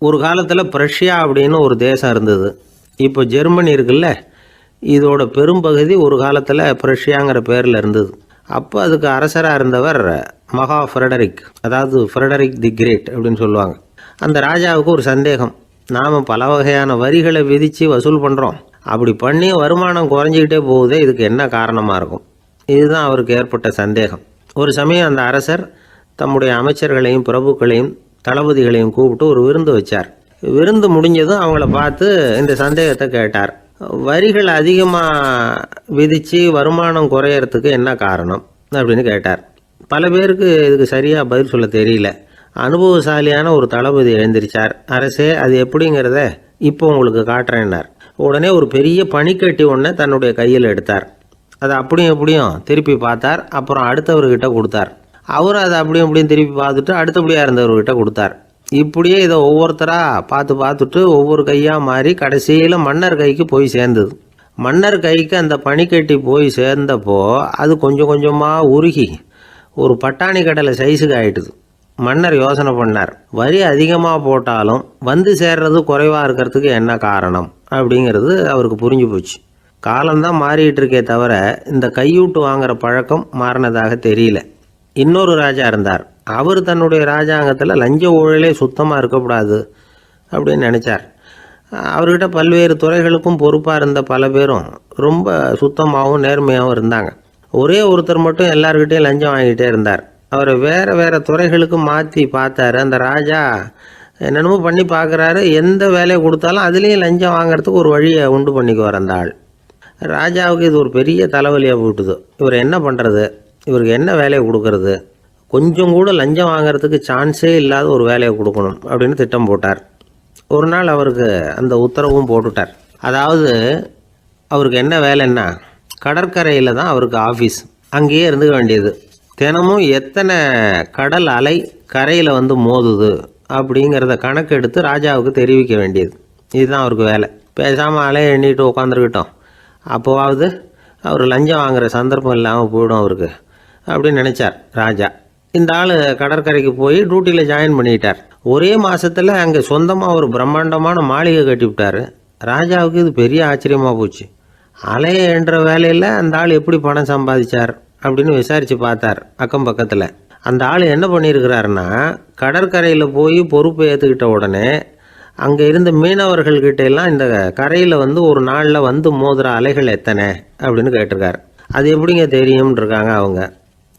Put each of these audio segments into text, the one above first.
ஒரு காலத்தில் பிரஷ்யா அப்படின்னு ஒரு தேசம் இருந்தது. இப்போ ஜெர்மனி இருக்குல்ல, இதோட பெரும்பகுதி ஒரு காலத்தில் பிரஷ்யாங்கிற பேரில் இருந்தது. அப்போ அதுக்கு அரசராக இருந்தவர் மகா ஃப்ரெடரிக், அதாவது ஃப்ரெடரிக் தி கிரேட் அப்படின்னு சொல்லுவாங்க. அந்த ராஜாவுக்கு ஒரு சந்தேகம். நாம் பல வகையான வரிகளை விதித்து வசூல் பண்ணுறோம், அப்படி பண்ணி வருமானம் குறைஞ்சிக்கிட்டே போகுதே, இதுக்கு என்ன காரணமாக இருக்கும்? இதுதான் அவருக்கு ஏற்பட்ட சந்தேகம். ஒரு சமயம் அந்த அரசர் தம்முடைய அமைச்சர்களையும் பிரபுக்களையும் தளபதிகளையும் கூப்பிட்டு ஒரு விருந்து வச்சார். விருந்து முடிஞ்சதும் அவங்கள பார்த்து இந்த சந்தேகத்தை கேட்டார். வரிகள் அதிகமாக விதித்து வருமானம் குறையறதுக்கு என்ன காரணம் அப்படின்னு கேட்டார். பல பேருக்கு இதுக்கு சரியாக பதில் சொல்ல தெரியல. அனுபவசாலியான ஒரு தளபதி எழுந்திருச்சார். அரசே, அது எப்படிங்கிறத இப்போ உங்களுக்கு காட்டுறேன்னார். உடனே ஒரு பெரிய பனிக்கட்டி ஒன்றை தன்னுடைய கையில் எடுத்தார். அதை அப்படியும் எப்படியும் திருப்பி பார்த்தார். அப்புறம் அடுத்தவர்கிட்ட கொடுத்தார். அவர் அதை அப்படியும் இப்படியும் திருப்பி பார்த்துட்டு அடுத்தபடியாக இருந்தவர்கிட்ட கொடுத்தார். இப்படியே இதை ஒவ்வொருத்தராக பார்த்துட்டு ஒவ்வொரு கையாக மாறி கடைசியில் மன்னர் கைக்கு போய் சேர்ந்தது. மன்னர் கைக்கு அந்த பனிக்கட்டி போய் சேர்ந்தப்போ அது கொஞ்சம் கொஞ்சமாக உருகி ஒரு பட்டாணி கடலை சைஸுக்கு ஆயிட்டுது. மன்னர் யோசனை பண்ணார், வரி அதிகமாக போட்டாலும் வந்து சேர்றது குறைவாக இருக்கிறதுக்கு என்ன காரணம் அப்படிங்கிறது அவருக்கு புரிஞ்சு போச்சு. காலம்தான் மாறிட்டு இருக்கே தவிர இந்த கையூட்டு வாங்குகிற பழக்கம் மாறினதாக தெரியல. இன்னொரு ராஜா இருந்தார். அவர் தன்னுடைய ராஜாங்கத்தில் லஞ்ச ஊழலே சுத்தமாக இருக்கக்கூடாது அப்படின்னு நினச்சார். அவர்கிட்ட பல்வேறு துறைகளுக்கும் பொறுப்பாக இருந்த பல பேரும் ரொம்ப சுத்தமாகவும் நேர்மையாகவும் இருந்தாங்க. ஒரே ஒருத்தர் மட்டும் எல்லார்கிட்டையும் லஞ்சம் வாங்கிட்டே இருந்தார். அவரை வேறு துறைகளுக்கு மாற்றி பார்த்தாரு. அந்த ராஜா என்னென்னமோ பண்ணி பார்க்குறாரு. எந்த வேலையை கொடுத்தாலும் அதுலேயும் லஞ்சம் வாங்கிறதுக்கு ஒரு வழியை உண்டு பண்ணிக்குவார் அந்த ஆள். ராஜாவுக்கு இது ஒரு பெரிய தலைவலியாக போட்டுது. இவர் என்ன பண்ணுறது, இவருக்கு என்ன வேலையை கொடுக்கறது, கொஞ்சம் கூட லஞ்சம் வாங்கிறதுக்கு சான்ஸே இல்லாத ஒரு வேலையை கொடுக்கணும் அப்படின்னு திட்டம் போட்டார். ஒரு நாள் அவருக்கு அந்த உத்தரவும் போட்டுட்டார். அதாவது அவருக்கு என்ன வேலைன்னா, கடற்கரையில் தான் அவருக்கு ஆஃபீஸ். அங்கேயே இருந்துக்க வேண்டியது. தினமும் எத்தனை கடல் அலை கரையில் வந்து மோதுது அப்படிங்கிறத கணக்கெடுத்து ராஜாவுக்கு தெரிவிக்க வேண்டியது. இதுதான் அவருக்கு வேலை. பேசாமல் அலையை எண்ணிட்டு உட்காந்துருக்கிட்டோம், அப்போவாவது அவர் லஞ்சம் வாங்குகிற சந்தர்ப்பம் இல்லாமல் போயிடும் அவருக்கு அப்படின்னு நினச்சார் ராஜா. இந்த ஆள் கடற்கரைக்கு போய் டியூட்டியில் ஜாயின் பண்ணிட்டார். ஒரே மாதத்தில் அங்கே சொந்தமாக ஒரு பிரம்மாண்டமான மாளிகை கட்டிவிட்டார். ராஜாவுக்கு இது பெரிய ஆச்சரியமாக போச்சு. அலையை என்ற வேலையில் அந்த ஆள் எப்படி பணம் சம்பாதிச்சார் அப்படின்னு விசாரித்து பார்த்தார் அக்கம் பக்கத்தில். அந்த ஆள் என்ன பண்ணியிருக்கிறாருன்னா, கடற்கரையில் போய் பொறுப்பை ஏற்றுக்கிட்ட உடனே அங்கே இருந்த மீனவர்கள்கிட்ட எல்லாம் இந்த கரையில் வந்து ஒரு நாளில் வந்து மோதுகிற அலைகள் எத்தனை அப்படின்னு கேட்டிருக்காரு. அது எப்படிங்க தெரியும்னு இருக்காங்க அவங்க.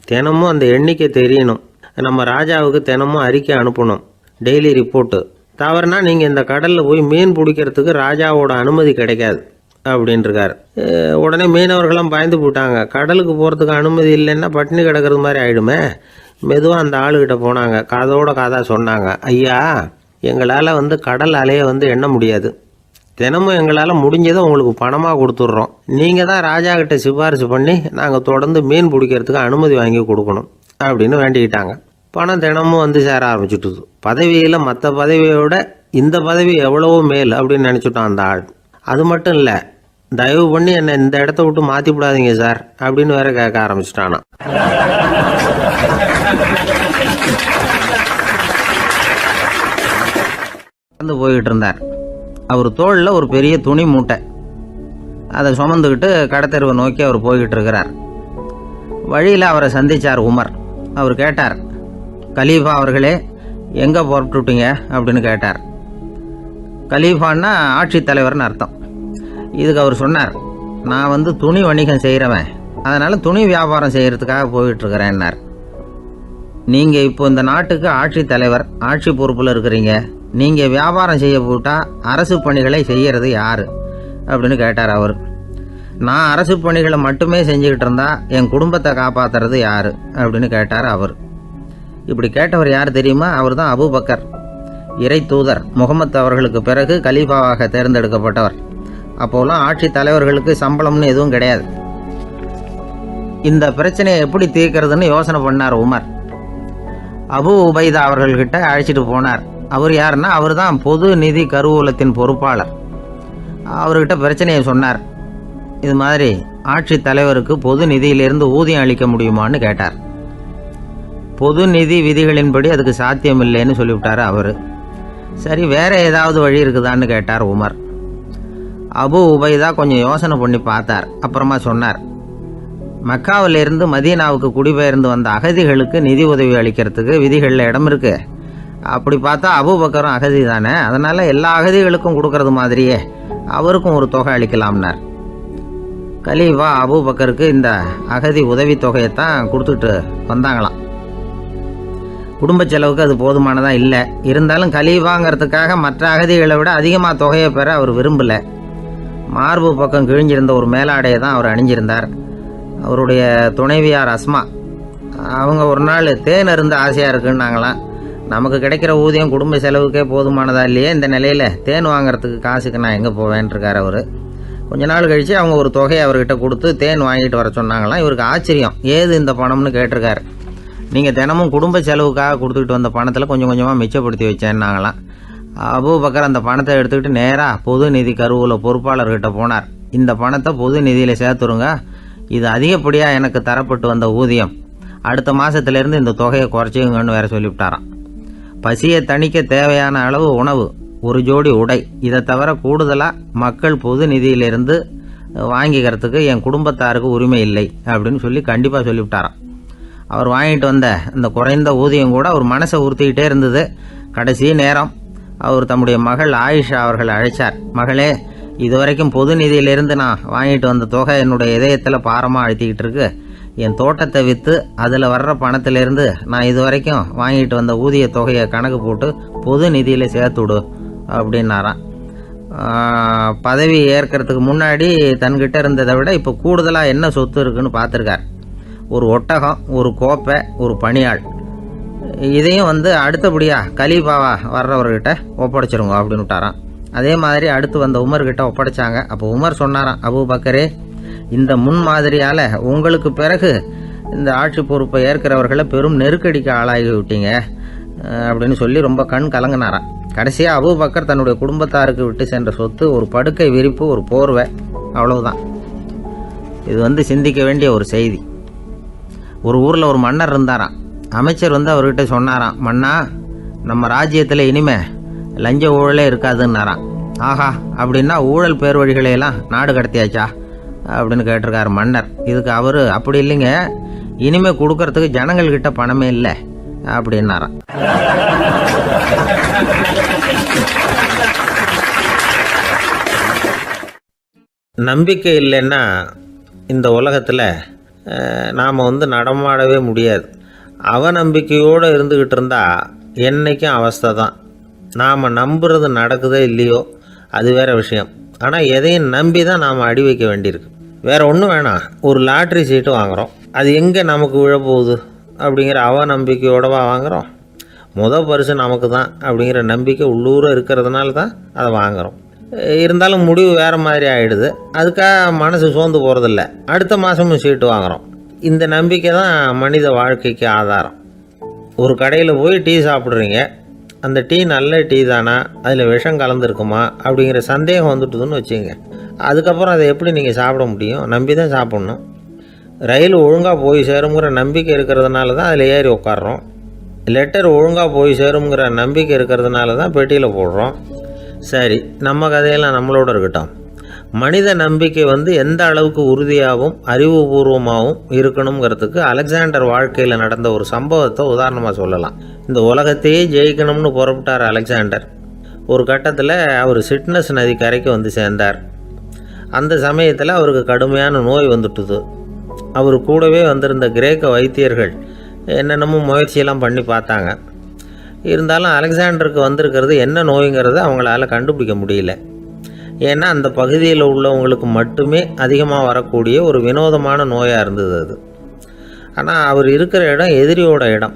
தினமும் அந்த எண்ணிக்கை தெரியணும். நம்ம ராஜாவுக்கு தினமும் அறிக்கை அனுப்பணும், டெய்லி ரிப்போர்ட்டு. தவறுனா நீங்கள் இந்த கடலில் போய் மீன் பிடிக்கிறதுக்கு ராஜாவோட அனுமதி கிடைக்காது அப்படின்ட்டுருக்காரு. உடனே மீனவர்களாம் பயந்து போட்டாங்க. கடலுக்கு போகிறதுக்கு அனுமதி இல்லைன்னா பட்டினி கிடக்கிறது மாதிரி ஆகிடுமே. மெதுவாக அந்த ஆளுகிட்ட போனாங்க, காதோட காதாக சொன்னாங்க, ஐயா, எங்களால் வந்து கடல் அலையை வந்து எண்ண முடியாது. தினமும் எங்களால் முடிஞ்சதை உங்களுக்கு பணமாக கொடுத்துட்றோம். நீங்கள் தான் ராஜா கிட்ட சிபாரிசு பண்ணி நாங்கள் தொடர்ந்து மீன் பிடிக்கிறதுக்கு அனுமதி வாங்கி கொடுக்கணும் அப்படின்னு வேண்டிக்கிட்டாங்க. பணம் தினமும் வந்து சேர ஆரம்பிச்சுட்டுது. பதவியில் மற்ற பதவியோட இந்த பதவி எவ்வளவோ மேல் அப்படின்னு நினச்சிட்டோம் அந்த ஆள். அது மட்டும் இல்லை, தயவு பண்ணி என்னை இந்த இடத்த விட்டு மாற்றி விடாதீங்க சார் அப்படின்னு வேற கேட்க ஆரம்பிச்சிட்டானா. நடந்து போய்கிட்டு இருந்தார். அவர் தோளில் ஒரு பெரிய துணி மூட்டை, அதை சுமந்துக்கிட்டு கடத்தெருவை நோக்கி அவர் போய்கிட்டு இருக்கிறார். வழியில் அவரை சந்தித்தார் உமர். அவர் கேட்டார், கலீஃபா அவர்களே, எங்கே புறப்பட்டுட்டீங்க அப்படின்னு கேட்டார். கலீஃபான்னா ஆட்சித்தலைவர்னு அர்த்தம். இதுக்கு அவர் சொன்னார், நான் வந்து துணி வணிகம் செய்கிறவன், அதனால் துணி வியாபாரம் செய்கிறதுக்காக போயிட்டுருக்கிறேன்னார். நீங்கள் இப்போ இந்த நாட்டுக்கு ஆட்சித்தலைவர், ஆட்சி பொறுப்பில் இருக்கிறீங்க. நீங்கள் வியாபாரம் செய்ய போட்டால் அரசு பணிகளை செய்கிறது யார் அப்படின்னு கேட்டார் அவர். நான் அரசு பணிகளை மட்டுமே செஞ்சுக்கிட்டு இருந்தா என் குடும்பத்தை காப்பாற்றுறது யார் அப்படின்னு கேட்டார் அவர். இப்படி கேட்டவர் யார் தெரியுமா? அவர் தான் அபூபக்கர், இறை தூதர் முகமது அவர்களுக்கு பிறகு கலீஃபாவாக தேர்ந்தெடுக்கப்பட்டவர். அப்போலாம் ஆட்சி தலைவர்களுக்கு சம்பளம்னு எதுவும் கிடையாது. இந்த பிரச்சனையை எப்படி தீர்க்கிறதுன்னு யோசனை பண்ணார் உமர். அபு உபைதா அவர்கள்கிட்ட அழைச்சிட்டு போனார். அவர் யாருன்னா, அவர் தான் பொது நிதி கருவூலத்தின் பொறுப்பாளர். அவர்கிட்ட பிரச்சனையை சொன்னார். இது மாதிரி ஆட்சி தலைவருக்கு பொது நிதியிலிருந்து ஊதியம் அளிக்க முடியுமான்னு கேட்டார். பொது நிதி விதிகளின்படி அதுக்கு சாத்தியம் இல்லைன்னு சொல்லிவிட்டார் அவர். சரி, வேறு ஏதாவது வழி இருக்குதான்னு கேட்டார் உமர். அபு உபைதா கொஞ்சம் யோசனை பண்ணி பார்த்தார். அப்புறமா சொன்னார், மக்காவிலிருந்து மதீனாவுக்கு குடிபெயர்ந்து வந்த அகதிகளுக்கு நிதி உதவி அளிக்கிறதுக்கு விதிகளில் இடம் இருக்குது. அப்படி பார்த்தா அபூபக்கரும் அகதி தானே, அதனால் எல்லா அகதிகளுக்கும் கொடுக்கறது மாதிரியே அவருக்கும் ஒரு தொகை அளிக்கலாம்னார். கலீஃபா அபூபக்கருக்கு இந்த அகதி உதவி தொகையைத்தான் கொடுத்துட்டு வந்தாங்களாம். குடும்ப செலவுக்கு அது போதுமானதாக இல்லை. இருந்தாலும் கலீஃபாங்கிறதுக்காக மற்ற அகதிகளை விட அதிகமாக தொகையை பெற அவர் விரும்பலை. மார்பு பக்கம் கிழிஞ்சிருந்த ஒரு மேலாடையை தான் அவர் அணிஞ்சிருந்தார். அவருடைய துணைவியார் அஸ்மா, அவங்க ஒரு நாள் தேன் அருந்த ஆசையாக இருக்குன்னாங்களாம். நமக்கு கிடைக்கிற ஊதியம் குடும்ப செலவுக்கே போதுமானதா இல்லையே, இந்த நிலையில் தேன் வாங்கிறதுக்கு காசுக்கு நான் எங்கே போவேன்ருக்கார் அவர். கொஞ்ச நாள் கழித்து அவங்க ஒரு தொகையை அவர்கிட்ட கொடுத்து தேன் வாங்கிட்டு வர சொன்னாங்களாம். இவருக்கு ஆச்சரியம், ஏது இந்த பணம்னு கேட்டிருக்காரு. நீங்கள் தினமும் குடும்ப செலவுக்காக கொடுத்துக்கிட்டு வந்த பணத்தில் கொஞ்சம் கொஞ்சமாக மிச்சப்படுத்தி வச்சேன்னாங்களாம். அபூபக்கர் அந்த பணத்தை எடுத்துக்கிட்டு நேராக பொது நிதி கருவூல பொறுப்பாளர்கிட்ட போனார். இந்த பணத்தை பொது நிதியில் சேர்த்துருங்க, இது அதிகப்படியாக எனக்கு தரப்பட்டு வந்த ஊதியம், அடுத்த மாதத்துலேருந்து இந்த தொகையை குறைச்சிங்கன்னு வேற சொல்லிவிட்டாராம். பசியை தணிக்க தேவையான அளவு உணவு, ஒரு ஜோடி உடை, இதை தவிர கூடுதலாக மக்கள் பொது நிதியிலிருந்து வாங்கிக்கிறதுக்கு என் குடும்பத்தாருக்கு உரிமை இல்லை அப்படின்னு சொல்லி கண்டிப்பாக சொல்லிவிட்டாராம். அவர் வாங்கிட்டு வந்த இந்த குறைந்த ஊதியம் கூட அவர் மனசை உறுத்திக்கிட்டே இருந்தது. கடைசி நேரம் அவர் தம்முடைய மகள் ஆயிஷா அவர்களை அழைச்சார். மகளே, இதுவரைக்கும் பொது நிதியிலிருந்து நான் வாங்கிட்டு வந்த தொகை என்னுடைய இதயத்தில் பாரமாக அழுத்திக்கிட்டு இருக்கு. என் தோட்டத்தை விற்று அதில் வர்ற பணத்திலேருந்து நான் இதுவரைக்கும் வாங்கிட்டு வந்த ஊதிய தொகையை கணக்கு போட்டு பொது நிதியில் சேர்த்துடு அப்படின்னாராம். பதவி ஏற்கிறதுக்கு முன்னாடி தன்கிட்ட இருந்ததை விட இப்போ கூடுதலாக என்ன சொத்து இருக்குன்னு பார்த்துருக்கார். ஒரு ஒட்டகம், ஒரு கோப்பை, ஒரு பணியாள். இதையும் அடுத்தபடியாக கலீஃபாவா வர்றவர்கிட்ட ஒப்படைச்சிருங்க அப்படின்னு விட்டாராம். அதே மாதிரி அடுத்து வந்த உமர்கிட்ட ஒப்படைச்சாங்க. அப்போ உமர் சொன்னாராம், அபூபக்கரே, இந்த முன்மாதிரியால் உங்களுக்கு பிறகு இந்த ஆட்சி பொறுப்பை ஏற்கிறவர்களை பெரும் நெருக்கடிக்கு ஆளாகி விட்டீங்க அப்படின்னு சொல்லி ரொம்ப கண் கலங்கினாராம். கடைசியாக அபூபக்கர் தன்னுடைய குடும்பத்தாருக்கு விட்டு சென்ற சொத்து ஒரு படுக்கை விரிப்பு, ஒரு போர்வை, அவ்வளவுதான். இது சிந்திக்க வேண்டிய ஒரு செய்தி. ஒரு ஊரில் ஒரு மன்னர் இருந்தாராம். அமைச்சர் அவர்கிட்ட சொன்னாராம், மன்னா, நம்ம ராஜ்யத்தில் இனிமே லஞ்ச ஊழலே இருக்காதுன்னாராம். ஆஹா, அப்படின்னா ஊழல் பேர் வழிகளையெல்லாம் நாடு கடத்தியாச்சா அப்படின்னு கேட்டிருக்காரு மன்னர். இதுக்கு அவர், அப்படி இல்லைங்க, இனிமே கொடுக்கறதுக்கு ஜனங்கள்கிட்ட பணமே இல்லை அப்படின்னாராம். நம்பிக்கை இல்லைன்னா இந்த உலகத்தில் நாம் நடமாடவே முடியாது. அவநம்பிக்கையோடு இருந்துக்கிட்டு இருந்தால் என்றைக்கும் அவஸ்தை தான். நாம் நம்புறது நடக்குதோ இல்லையோ அது வேறு விஷயம். ஆனால் எதையும் நம்பி தான் நாம் அடி வைக்க வேண்டியிருக்கு. வேறு ஒன்றும் வேணாம், ஒரு லாட்ரி சீட்டு வாங்குகிறோம், அது எங்கே நமக்கு விழப்போகுது அப்படிங்கிற அவநம்பிக்கையோடவா வாங்குகிறோம். பரிசு நமக்கு தான் அப்படிங்கிற நம்பிக்கை உள்ளூர இருக்கிறதுனால தான் அதை வாங்குகிறோம். இருந்தாலும் முடிவு வேறு மாதிரி ஆகிடுது. அதுக்காக மனசு சோர்ந்து போகிறதில்ல, அடுத்த மாதமும் சீட்டு வாங்குகிறோம். இந்த நம்பிக்கை தான் மனித வாழ்க்கைக்கு ஆதாரம். ஒரு கடையில் போய் டீ சாப்பிட்றீங்க, அந்த டீ நல்ல டீ தானா, அதில் விஷம் கலந்துருக்குமா அப்படிங்கிற சந்தேகம் வந்துட்டுதுன்னு வச்சுங்க. அதுக்கப்புறம் அதை எப்படி நீங்கள் சாப்பிட முடியும்? நம்பி தான் சாப்பிட்ணும். ரயில் ஒழுங்காக போய் சேருங்கிற நம்பிக்கை இருக்கிறதுனால தான் அதில் ஏறி உட்காடுறோம். லெட்டர் ஒழுங்காக போய் சேருங்கிற நம்பிக்கை இருக்கிறதுனால தான் பெட்டியில் போடுறோம். சரி, நம்ம கதையெல்லாம் நம்மளோட இருக்கட்டும். மனித நம்பிக்கை எந்த அளவுக்கு உறுதியாகவும் அறிவுபூர்வமாகவும் இருக்கணுங்கிறதுக்கு அலெக்சாண்டர் வாழ்க்கையில் நடந்த ஒரு சம்பவத்தை உதாரணமாக சொல்லலாம். இந்த உலகத்தையே ஜெயிக்கணும்னு புறப்பட்டார் அலெக்சாண்டர். ஒரு கட்டத்தில் அவர் சிட்னஸ் நதி கரைக்கு சேர்ந்தார். அந்த சமயத்தில் அவருக்கு கடுமையான நோய் வந்துட்டுது. அவர் கூடவே வந்திருந்த கிரேக்க வைத்தியர்கள் என்னென்னமோ முயற்சியெல்லாம் பண்ணி பார்த்தாங்க. இருந்தாலும் அலெக்சாண்டருக்கு வந்திருக்கிறது என்ன நோய்ங்கிறத அவங்களால கண்டுபிடிக்க முடியல. ஏன்னா அந்த பகுதியில் உள்ளவங்களுக்கு மட்டுமே அதிகமாக வரக்கூடிய ஒரு வினோதமான நோயாக இருந்தது அது. ஆனால் அவர் இருக்கிற இடம் எதிரியோட இடம்,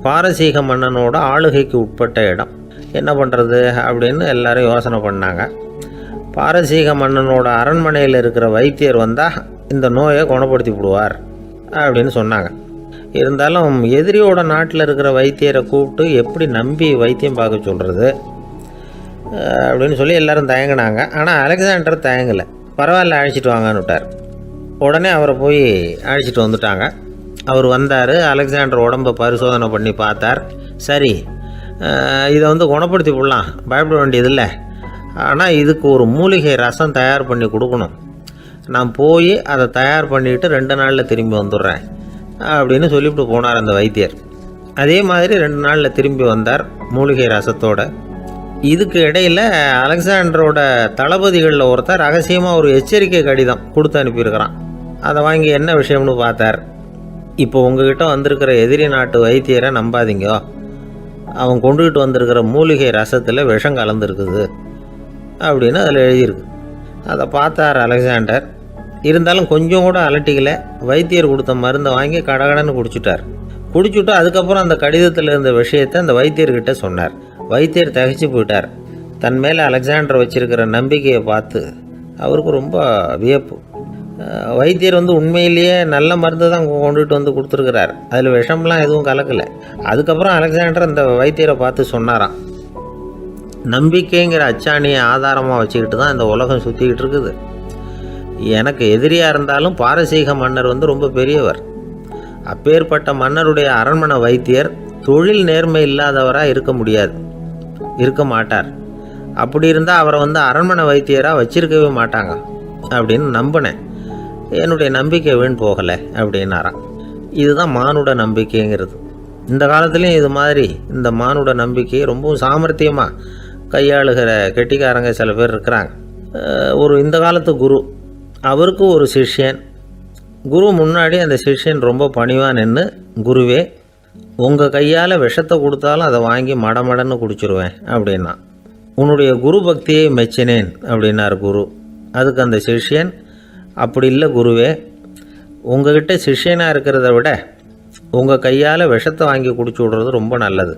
பாரசீக மன்னனோட ஆளுகைக்கு உட்பட்ட இடம். என்ன பண்ணுறது அப்படின்னு எல்லாரும் யோசனை பண்ணாங்க. பாரசீக மன்னனோட அரண்மனையில் இருக்கிற வைத்தியர் வந்தால் இந்த நோயை குணப்படுத்தி விடுவார் அப்படின்னு சொன்னாங்க. இருந்தாலும் எதிரியோட நாட்டில் இருக்கிற வைத்தியரை கூப்பிட்டு எப்படி நம்பி வைத்தியம் பார்க்க சொல்கிறது அப்படின்னு சொல்லி எல்லோரும் தயங்கினாங்க. ஆனால் அலெக்சாண்டர் தயங்கலை. பரவாயில்ல, அழைச்சிட்டு வாங்கன்னு விட்டார். உடனே அவரை போய் அழைச்சிட்டு வந்துட்டாங்க. அவர் வந்தார். அலெக்சாண்டர் உடம்பை பரிசோதனை பண்ணி பார்த்தார். சரி, இதை வந்து குணப்படுத்தி விடலாம், பயப்பட வேண்டியதில்லை. ஆனால் இதுக்கு ஒரு மூலிகை ரசம் தயார் பண்ணி கொடுக்கணும். நான் போய் அதை தயார் பண்ணிவிட்டு 2 நாளில் திரும்பி வந்துடுறேன் அப்படின்னு சொல்லிவிட்டு போனார் அந்த வைத்தியர். அதே மாதிரி 2 நாளில் திரும்பி வந்தார் மூலிகை ரசத்தோடு. இதுக்கு இடையில் அலெக்சாண்டரோட தளபதிகளில் ஒருத்தர் ரகசியமாக ஒரு எச்சரிக்கை கடிதம் கொடுத்து அனுப்பியிருக்கிறான். அதை வாங்கி என்ன விஷயம்னு பார்த்தார். இப்போ உங்ககிட்ட வந்திருக்கிற எதிரி நாட்டு வைத்தியரை நம்பாதீங்க, அவன் கொண்டுகிட்டு வந்திருக்கிற மூலிகை ரசத்தில் விஷம் கலந்துருக்குது அப்படின்னு அதில் எழுதியிருக்கு. அதை பார்த்தார் அலெக்சாண்டர். இருந்தாலும் கொஞ்சம் கூட அலட்டிக்கலை. வைத்தியர் கொடுத்த மருந்தை வாங்கி கடகடன்னு குடிச்சுட்டு அதுக்கப்புறம் அந்த கடிதத்தில் இருந்த விஷயத்தை அந்த வைத்தியர்கிட்ட சொன்னார். வைத்தியர் தகைச்சு போயிட்டார். தன் மேலே அலெக்சாண்டர் வச்சிருக்கிற நம்பிக்கையை பார்த்து அவருக்கு ரொம்ப வியப்பு. வைத்தியர் வந்து உண்மையிலேயே நல்ல மருந்து தான் கொண்டுகிட்டு வந்து கொடுத்துருக்கிறார், அதில் விஷம்லாம் எதுவும் கலக்கலை. அதுக்கப்புறம் அலெக்சாண்டர் அந்த வைத்தியரை பார்த்து சொன்னாராம், நம்பிக்கைங்கிற அச்சாணியை ஆதாரமாக வச்சுக்கிட்டு தான் இந்த உலகம் சுற்றிக்கிட்டு இருக்குது. எனக்கு எதிரியாக இருந்தாலும் பாரசீக மன்னர் வந்து ரொம்ப பெரியவர். அப்பேற்பட்ட மன்னருடைய அரண்மனை வைத்தியர் தொழில் நேர்மை இல்லாதவராக இருக்க மாட்டார். அப்படி இருந்தால் அவரை வந்து அரண்மனை வைத்தியராக வச்சிருக்கவே மாட்டாங்க அப்படின்னு நம்பினேன். என்னுடைய நம்பிக்கை வீண் போகலை அப்படின்னாராம். இதுதான் மானுட நம்பிக்கைங்கிறது. இந்த காலத்துலேயும் இது மாதிரி இந்த மானுட நம்பிக்கையை ரொம்பவும் சாமர்த்தியமாக கையாளுகிற கெட்டிக்காரங்க சில பேர் இருக்கிறாங்க. இந்த காலத்து குரு, அவருக்கு ஒரு சிஷ்யன். குரு முன்னாடி அந்த சிஷ்யன் ரொம்ப பணிவாக நின்று, குருவே உங்கள் கையால் விஷத்தை கொடுத்தாலும் அதை வாங்கி மடமடன்னு குடிச்சிருவேன் அப்படின்னா. உன்னுடைய குரு பக்தியை மெச்சினேன் அப்படின்னார் குரு. அதுக்கு அந்த சிஷ்யன், அப்படி இல்லை குருவே, உங்ககிட்ட சிஷ்யனாக இருக்கிறத விட உங்கள் கையால் விஷத்தை வாங்கி குடிச்சு விடுறது ரொம்ப நல்லது,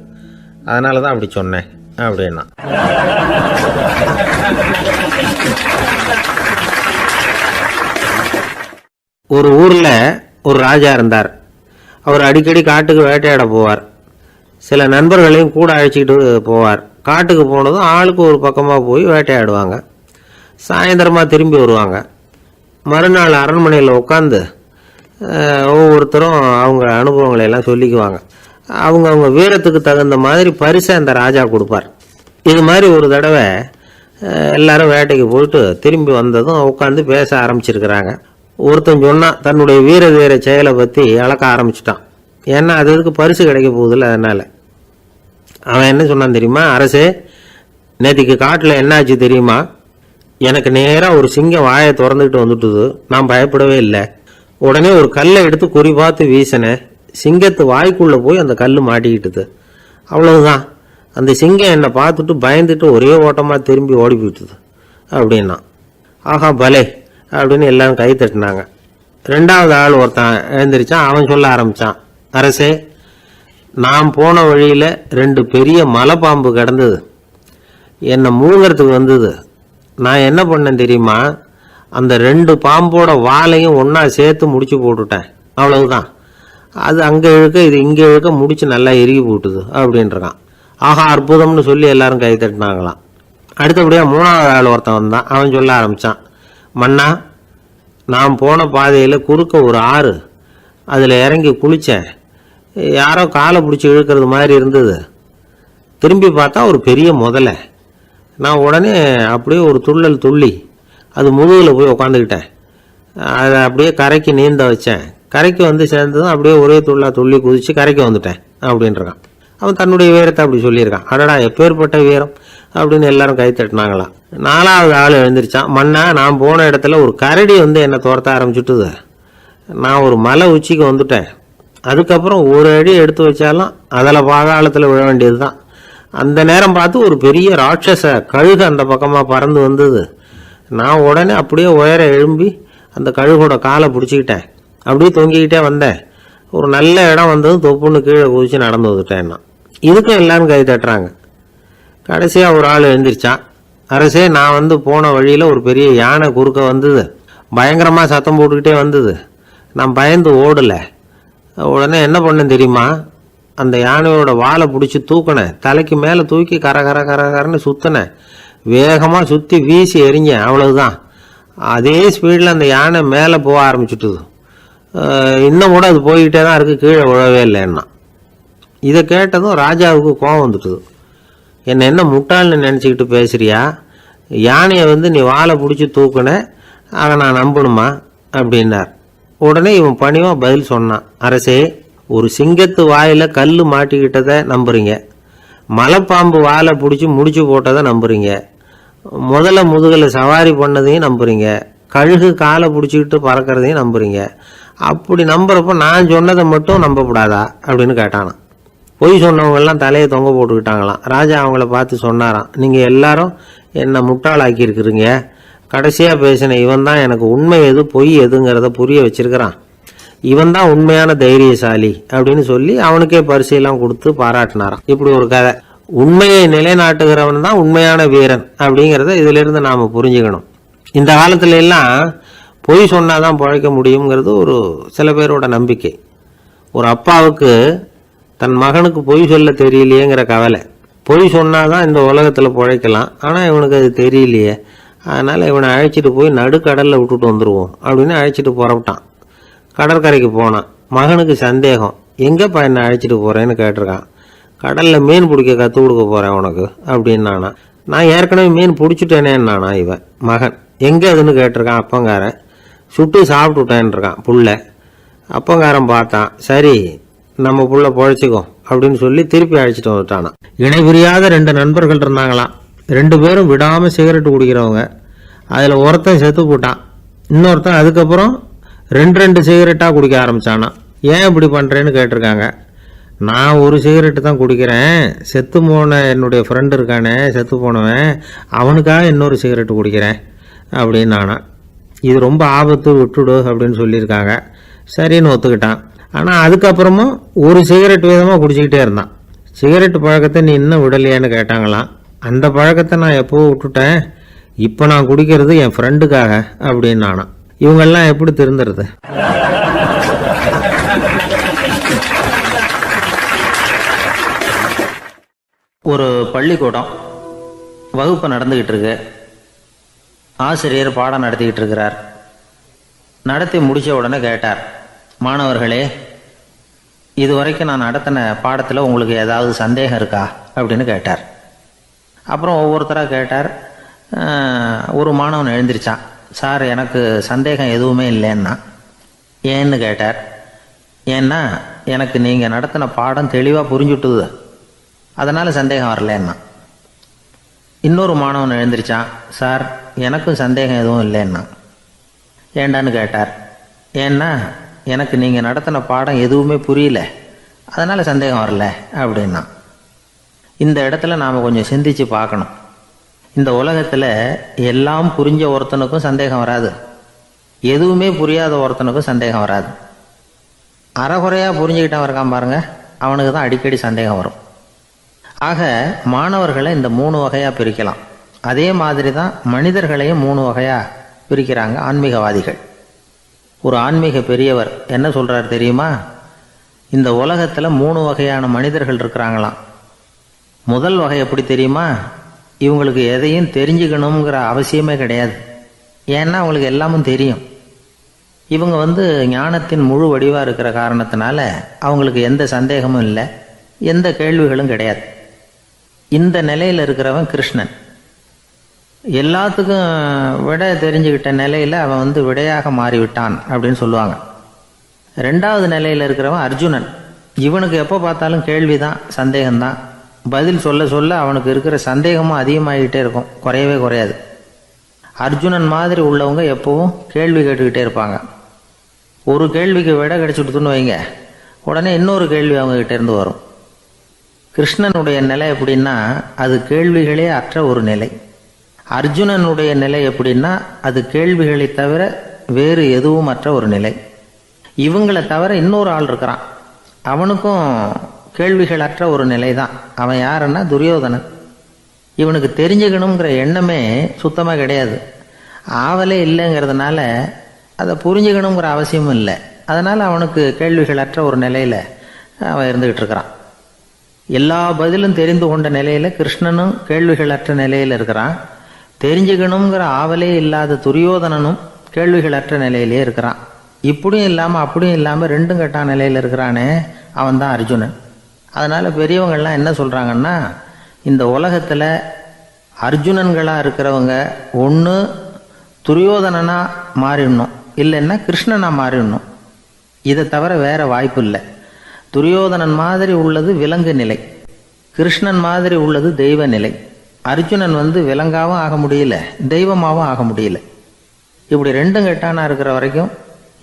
அதனால தான் அப்படி சொன்னேன் அப்படின்னா. ஒரு ஊரில் ஒரு ராஜா இருந்தார். அவர் அடிக்கடி காட்டுக்கு வேட்டையாட போவார். சில நண்பர்களையும் கூட அழைச்சிக்கிட்டு போவார். காட்டுக்கு போனதும் ஆளுக்கு ஒரு பக்கமாக போய் வேட்டையாடுவாங்க. சாயந்தரமாக திரும்பி வருவாங்க. மறுநாள் அரண்மனையில் உட்காந்து ஒவ்வொருத்தரும் அவங்க அனுபவங்களை எல்லாம் சொல்லிக்குவாங்க. அவங்க வீரத்துக்கு தகுந்த மாதிரி பரிசை அந்த ராஜா கொடுப்பார். இது மாதிரி ஒரு தடவை எல்லாரும் வேட்டைக்கு போயிட்டு திரும்பி வந்ததும் உட்காந்து பேச ஆரம்பிச்சிருக்கிறாங்க. ஒருத்தன் சொன்னான், தன்னுடைய வீர செயலை பற்றி அளக்க ஆரம்பிச்சிட்டான். ஏன்னா அது எதுக்கு பரிசு கிடைக்க போகுதில்ல, அதனால். அவன் என்ன சொன்னான் தெரியுமா? அரசே, நேற்றுக்கு காட்டில் என்னாச்சு தெரியுமா? எனக்கு நேராக ஒரு சிங்கம் வாயை திறந்துக்கிட்டு வந்துட்டுது. நான் பயப்படவே இல்லை. உடனே ஒரு கல்லை எடுத்து குறி பார்த்து வீசினேன். சிங்கத்து வாய்க்குள்ளே போய் அந்த கல் மாட்டிக்கிட்டுது. அவ்வளவுதான். அந்த சிங்கம் என்னை பார்த்துட்டு பயந்துட்டு ஒரே ஓட்டமாக திரும்பி ஓடி போயிட்டுது அப்படின்னா. ஆஹா பலே அப்படின்னு எல்லாரும் கை தட்டினாங்க. 2வது ஆள் ஒருத்தன் எழுந்திரிச்சான். அவன் சொல்ல ஆரம்பித்தான், அரசே, நான் போன வழியில் 2 பெரிய மலைப்பாம்பு கிடந்தது. என்னை மூழ்கிறதுக்கு வந்தது. நான் என்ன பண்ணேன் தெரியுமா? அந்த 2 பாம்போட வாலையும் ஒன்றா சேர்த்து முடிச்சு போட்டுட்டேன். அவ்வளவுதான். அது அங்கே இழுக்க இது இங்கே இழுக்க முடிச்சு நல்லா இறுகி போட்டுது அப்படின்றான். ஆஹா அற்புதம்னு சொல்லி எல்லாரும் கை தட்டினாங்களாம். அடுத்தபடியாக 3வது ஆள் ஒருத்தன் வந்தான். அவன் சொல்ல ஆரம்பித்தான், மன்னா, நான் போன பாதையில் குறுக்க ஒரு ஆறு, அதில் இறங்கி குளித்தேன். யாரோ காலை பிடிச்சி இழுக்கிறது மாதிரி இருந்தது. திரும்பி பார்த்தா ஒரு பெரிய முதலை. நான் உடனே அப்படியே ஒரு துள்ளல் துள்ளி அது முதுகில் போய் உக்காந்துக்கிட்டேன். அதை அப்படியே கரைக்கு நீந்த வச்சேன். கரைக்கு வந்து சேர்ந்ததும் அப்படியே ஒரே துள்ளி குதித்து கரைக்கு வந்துட்டேன் அப்படின்றான். அவன் தன்னுடைய வீரத்தை அப்படி சொல்லியிருக்கான். அடடா எப்பேற்பட்ட வீரம் அப்படின்னு எல்லாரும் கை தட்டினாங்களாம். 4வது ஆள் எழுந்திரிச்சான். மன்னா, நான் போன இடத்துல ஒரு கரடி வந்து என்னை துரத்த ஆரம்பிச்சுட்டுது. நான் ஒரு மலை உச்சிக்கு வந்துட்டேன். அதுக்கப்புறம் ஒரு அடி எடுத்து வச்சாலும் அதில் பாதாளத்தில் விழ வேண்டியது தான். அந்த நேரம் பார்த்து ஒரு பெரிய ராட்சச கழுகு அந்த பக்கமாக பறந்து வந்தது. நான் உடனே அப்படியே உயர எழும்பி அந்த கழுகோட காலை பிடிச்சிக்கிட்டேன். அப்படியே தொங்கிக்கிட்டே வந்தேன். ஒரு நல்ல இடம் வந்ததும் தொப்புன்னு கீழே குதிச்சு நடந்து வந்துட்டேன்னா. இதுக்கும் எல்லாரும் கை தட்டுறாங்க. கடைசியாக ஒரு ஆள் எழுந்திரிச்சான். அரசே, நான் வந்து போன வழியில் ஒரு பெரிய யானை குறுக்க வந்தது. பயங்கரமாக சத்தம் போட்டுக்கிட்டே வந்தது. நான் பயந்து ஓடலை. உடனே என்ன பண்ணேன் தெரியுமா? அந்த யானையோட வாலை பிடிச்சி தூக்கினேன். தலைக்கு மேலே தூக்கி கரன்னு சுற்றினேன். வேகமாக சுற்றி வீசி எறிஞ்சேன். அவ்வளவுதான். அதே ஸ்பீடில் அந்த யானை மேலே போக ஆரம்பிச்சுட்டுது. இன்னும் கூட அது போய்கிட்டே தான் இருக்குது, கீழே விழவே இல்லைன்னா. இதை கேட்டதும் ராஜாவுக்கு கோபம் வந்துட்டுது. என்னை என்ன முட்டாள்னு நினச்சிக்கிட்டு பேசுறியா? யானையை நீ வாழை பிடிச்சி தூக்குன, அதை நான் நம்பணுமா அப்படின்னார். உடனே இவன் பணிவாக பதில் சொன்னான். அரசே, ஒரு சிங்கத்து வாயில் கல் மாட்டிக்கிட்டதை நம்புறீங்க, மலைப்பாம்பு வாழை பிடிச்சி முடிச்சு போட்டதை நம்புறீங்க, முதல்ல முதுகில் சவாரி பண்ணதையும் நம்புறீங்க, கழுகு காலை பிடிச்சிக்கிட்டு பறக்கிறதையும் நம்புறீங்க. அப்படி நம்புறப்ப நான் சொன்னதை மட்டும் நம்பக்கூடாதா அப்படின்னு கேட்டானான். பொய் சொன்னவங்கெல்லாம் தலையை தொங்க போட்டுக்கிட்டாங்களாம். ராஜா அவங்கள பார்த்து சொன்னாராம், நீங்கள் எல்லாரும் என்னை முட்டாளாக்கி இருக்கிறீங்க. கடைசியாக பேசின இவன் தான் எனக்கு உண்மை எது பொய் எதுங்கிறத புரிய வச்சிருக்கிறான். இவன் தான் உண்மையான தைரியசாலி அப்படின்னு சொல்லி அவனுக்கே பரிசையெல்லாம் கொடுத்து பாராட்டினாராம். இப்படி ஒரு கதை. உண்மையை நிலைநாட்டுகிறவன் தான் உண்மையான வீரன் அப்படிங்கிறத இதிலிருந்து நாம் புரிஞ்சுக்கணும். இந்த காலத்துல எல்லாம் பொய் சொன்னாதான் பிழைக்க முடியுங்கிறது ஒரு சில பேரோட நம்பிக்கை. ஒரு அப்பாவுக்கு தன் மகனுக்கு பொய் சொல்ல தெரியலையேங்கிற கவலை. பொய் சொன்னாதான் இந்த உலகத்தில் பிழைக்கலாம், ஆனால் இவனுக்கு அது தெரியலையே, அதனால் இவனை அழைச்சிட்டு போய் நடுக்கடலில் விட்டுட்டு வந்துடுவோம் அப்படின்னு அழைச்சிட்டு புறப்பட்டான். கடற்கரைக்கு போனான். மகனுக்கு சந்தேகம், எங்கேப்பா என்னை அழைச்சிட்டு போகிறேன்னு கேட்டிருக்கான். கடலில் மீன் பிடிக்க கற்றுக் கொடுக்க போகிறேன் உனக்கு அப்படின்னானா. நான் ஏற்கனவே மீன் பிடிச்சிட்டேனேன்னானா இவன் மகன். எங்கே அதுன்னு கேட்டிருக்கான் அப்பங்காரன். சுட்டு சாப்பிட்டுட்டேன்ருக்கான் புள்ள. அப்பங்காரன் பார்த்தான், சரி நம்ம புள்ள பொழைச்சிக்கோ அப்படின்னு சொல்லி திருப்பி அழைச்சிட்டு வந்துட்டானா. இணை புரியாத 2 நண்பர்கள் இருந்தாங்களாம். 2 பேரும் விடாமல் சிகரெட்டு குடிக்கிறவங்க. அதில் ஒருத்தன் செத்து போட்டான். இன்னொருத்தன் அதுக்கப்புறம் 2 சிகரெட்டாக குடிக்க ஆரம்பித்தானா. ஏன் இப்படி பண்ணுறேன்னு கேட்டிருக்காங்க. நான் ஒரு சிகரெட்டு தான் குடிக்கிறேன், செத்து போன என்னுடைய ஃப்ரெண்டு இருக்கானே செத்து போனவன், அவனுக்காக இன்னொரு சிகரெட்டு குடிக்கிறேன் அப்படின்னு நானா. இது ரொம்ப ஆபத்து, விட்டுடு அப்படின்னு சொல்லியிருக்காங்க. சரின்னு ஒத்துக்கிட்டான். ஆனால் அதுக்கப்புறமும் ஒரு சிகரெட் வீதமாக குடிச்சிக்கிட்டே இருந்தான். சிகரெட்டு பழக்கத்தை நீ இன்னும் விடலையான்னு கேட்டாங்களாம். அந்த பழக்கத்தை நான் எப்போவும் விட்டுட்டேன், இப்போ நான் குடிக்கிறது என் ஃப்ரெண்டுக்காக அப்படின்னு நானா. இவங்கெல்லாம் எப்படி திருந்துறது? ஒரு பள்ளிக்கூடம் வகுப்பு நடந்துக்கிட்டு இருக்கு. ஆசிரியர் பாடம் நடத்திக்கிட்டு இருக்கிறார். நடத்தி முடித்த உடனே கேட்டார், மாணவர்களே, இதுவரைக்கும் நான் நடத்தின பாடத்தில் உங்களுக்கு ஏதாவது சந்தேகம் இருக்கா அப்படின்னு கேட்டார். அப்புறம் ஒவ்வொருத்தராக கேட்டார். ஒரு மாணவன் எழுந்திருச்சான். சார், எனக்கு சந்தேகம் எதுவுமே இல்லைன்னா. ஏன்னு கேட்டார். ஏன்னா எனக்கு நீங்கள் நடத்தின பாடம் தெளிவாக புரிஞ்சுட்டுது, அதனால் சந்தேகம் வரலன்னா. இன்னொரு மாணவன் எழுந்திருச்சான். சார், எனக்கும் சந்தேகம் எதுவும் இல்லைன்னா. ஏண்டான்னு கேட்டார். ஏன்னா எனக்கு நீங்கள் நடத்தின பாடம் எதுவுமே புரியல, அதனால் சந்தேகம் வரல அப்படின்னா. இந்த இடத்துல நாம் கொஞ்சம் சிந்திச்சு பார்க்கணும். இந்த உலகத்தில் எல்லாம் புரிஞ்ச ஒருத்தனுக்கும் சந்தேகம் வராது, எதுவுமே புரியாத ஒருத்தனுக்கும் சந்தேகம் வராது. அறகுறையாக புரிஞ்சுக்கிட்டவன் இருக்கான் பாருங்க, அவனுக்கு தான் அடிக்கடி சந்தேகம் வரும். ஆக மாணவர்களை இந்த 3 வகையாக பிரிக்கலாம். அதே மாதிரி தான் மனிதர்களையும் 3 வகையாக பிரிக்கிறாங்க ஆன்மீகவாதிகள். ஒரு ஆன்மீக பெரியவர் என்ன சொல்கிறார் தெரியுமா? இந்த உலகத்தில் 3 வகையான மனிதர்கள் இருக்கிறாங்களாம். முதல் வகை எப்படி தெரியுமா? இவங்களுக்கு எதையும் தெரிஞ்சுக்கணுங்கிற அவசியமே கிடையாது. ஏன்னா அவங்களுக்கு எல்லாமும் தெரியும். இவங்க ஞானத்தின் முழு வடிவாக இருக்கிற காரணத்தினால அவங்களுக்கு எந்த சந்தேகமும் இல்லை, எந்த கேள்விகளும் கிடையாது. இந்த நிலையில் இருக்கிறவன் கிருஷ்ணன். எல்லாத்துக்கும் விடை தெரிஞ்சுக்கிட்ட நிலையில் அவன் விடையாக மாறிவிட்டான் அப்படின்னு சொல்லுவாங்க. 2வது நிலையில் இருக்கிறவன் அர்ஜுனன். இவனுக்கு எப்போ பார்த்தாலும் கேள்விதான், சந்தேகம்தான். பதில் சொல்ல சொல்ல அவனுக்கு இருக்கிற சந்தேகமும் அதிகமாகிட்டே இருக்கும், குறையவே குறையாது. அர்ஜுனன் மாதிரி உள்ளவங்க எப்பவும் கேள்வி கேட்டுக்கிட்டே இருப்பாங்க. ஒரு கேள்விக்கு விடை கிடைச்சுட்டுன்னு வைங்க, உடனே இன்னொரு கேள்வி அவங்ககிட்ட இருந்து வரும். கிருஷ்ணனுடைய நிலை எப்படின்னா அது கேள்விகளே அற்ற ஒரு நிலை. அர்ஜுனனுடைய நிலை எப்படின்னா அது கேள்விகளை தவிர வேறு எதுவும் அற்ற ஒரு நிலை. இவங்களை தவிர இன்னொரு ஆள் இருக்கிறான், அவனுக்கும் கேள்விகள் அற்ற ஒரு நிலை தான். அவன் யாருன்னா துரியோதனன். இவனுக்கு தெரிஞ்சுக்கணுங்கிற எண்ணமே சுத்தமாக கிடையாது. ஆவலே இல்லைங்கிறதுனால அதை புரிஞ்சுக்கணுங்கிற அவசியமும் இல்லை. அதனால் அவனுக்கு கேள்விகள் அற்ற ஒரு நிலையில் அவன் இருந்துக்கிட்டு இருக்கிறான். எல்லா பதிலும் தெரிந்து கொண்ட நிலையில் கிருஷ்ணனும் கேள்விகள் அற்ற நிலையில் இருக்கிறான். தெரிஞ்சுக்கணுங்கிற ஆவலே இல்லாத துரியோதனனும் கேள்விகள் அற்ற நிலையிலே இருக்கிறான். இப்படியும் இல்லாமல் அப்படியும் இல்லாமல் 2ம் கெட்டான நிலையில் இருக்கிறானே, அவன் தான் அர்ஜுனன். அதனால் பெரியவங்கள்லாம் என்ன சொல்கிறாங்கன்னா, இந்த உலகத்தில் அர்ஜுனன்களாக இருக்கிறவங்க ஒன்று துரியோதனனா மாறிடணும், இல்லைன்னா கிருஷ்ணனா மாறிடணும். இதை தவிர வேற வாய்ப்பு இல்லை. துரியோதனன் மாதிரி உள்ளது விலங்கு நிலை, கிருஷ்ணன் மாதிரி உள்ளது தெய்வ நிலை. அர்ஜுனன் விலங்காவும் ஆக முடியல, தெய்வமாகவும் ஆக முடியல. இப்படி ரெண்டும் கெட்டானா இருக்கிற வரைக்கும்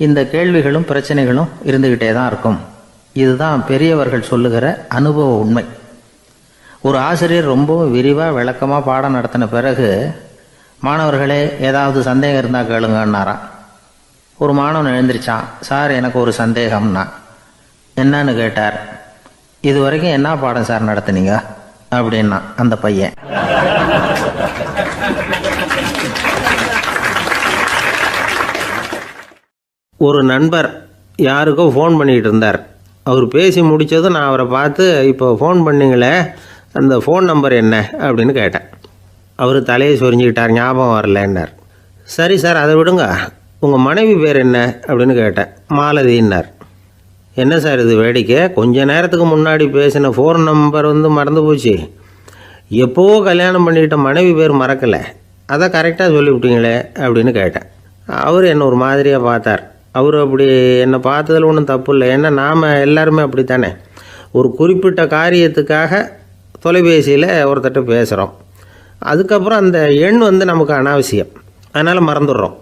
இந்த கேள்விகளும் பிரச்சனைகளும் இருந்துக்கிட்டே தான் இருக்கும். இதுதான் பெரியவர்கள் சொல்லுகிற அனுபவ உண்மை. ஒரு ஆசிரியர் ரொம்பவும் விரிவாக விளக்கமாக பாடம் நடத்தின பிறகு, மாணவர்களே ஏதாவது சந்தேகம் இருந்தால் கேளுங்கன்னாராம். ஒரு மாணவன் எழுந்திரிச்சான். சார், எனக்கு ஒரு சந்தேகம்னா. என்னன்னு கேட்டார். இது வரைக்கும் என்ன பாடம் சார் நடத்துனீங்க அப்படின்னா அந்த பையன். ஒரு நண்பர் யாருக்கோ ஃபோன் பண்ணிகிட்டு இருந்தார். அவர் பேசி முடித்ததும் நான் அவரை பார்த்து, இப்போ ஃபோன் பண்ணிங்களே, அந்த ஃபோன் நம்பர் என்ன அப்படின்னு கேட்டேன். அவர் தலையை சொரிஞ்சுக்கிட்டார். ஞாபகம் வரலன்னார். சரி சார், அதை விடுங்க, உங்கள் மனைவி பேர் என்ன அப்படின்னு கேட்டேன். மாலதின்னார். என்ன சார் இது வேடிக்கை, கொஞ்ச நேரத்துக்கு முன்னாடி பேசின ஃபோன் நம்பர் மறந்து போச்சு. எப்போவோ கல்யாணம் பண்ணிக்கிட்ட மனைவி பேர் மறக்கலை, அதை கரெக்டாக சொல்லிவிட்டீங்களே அப்படின்னு கேட்டேன். அவர் என்னை ஒரு மாதிரியாக பார்த்தார். அவர் அப்படி என்னை பார்த்ததில் ஒன்றும் தப்பு இல்லை. ஏன்னா நாம் எல்லாருமே அப்படி தானே. ஒரு குறிப்பிட்ட காரியத்துக்காக தொலைபேசியில் ஒருத்தட்ட பேசுகிறோம். அதுக்கப்புறம் அந்த எண் நமக்கு அனாவசியம், அதனால் மறந்துடுறோம்.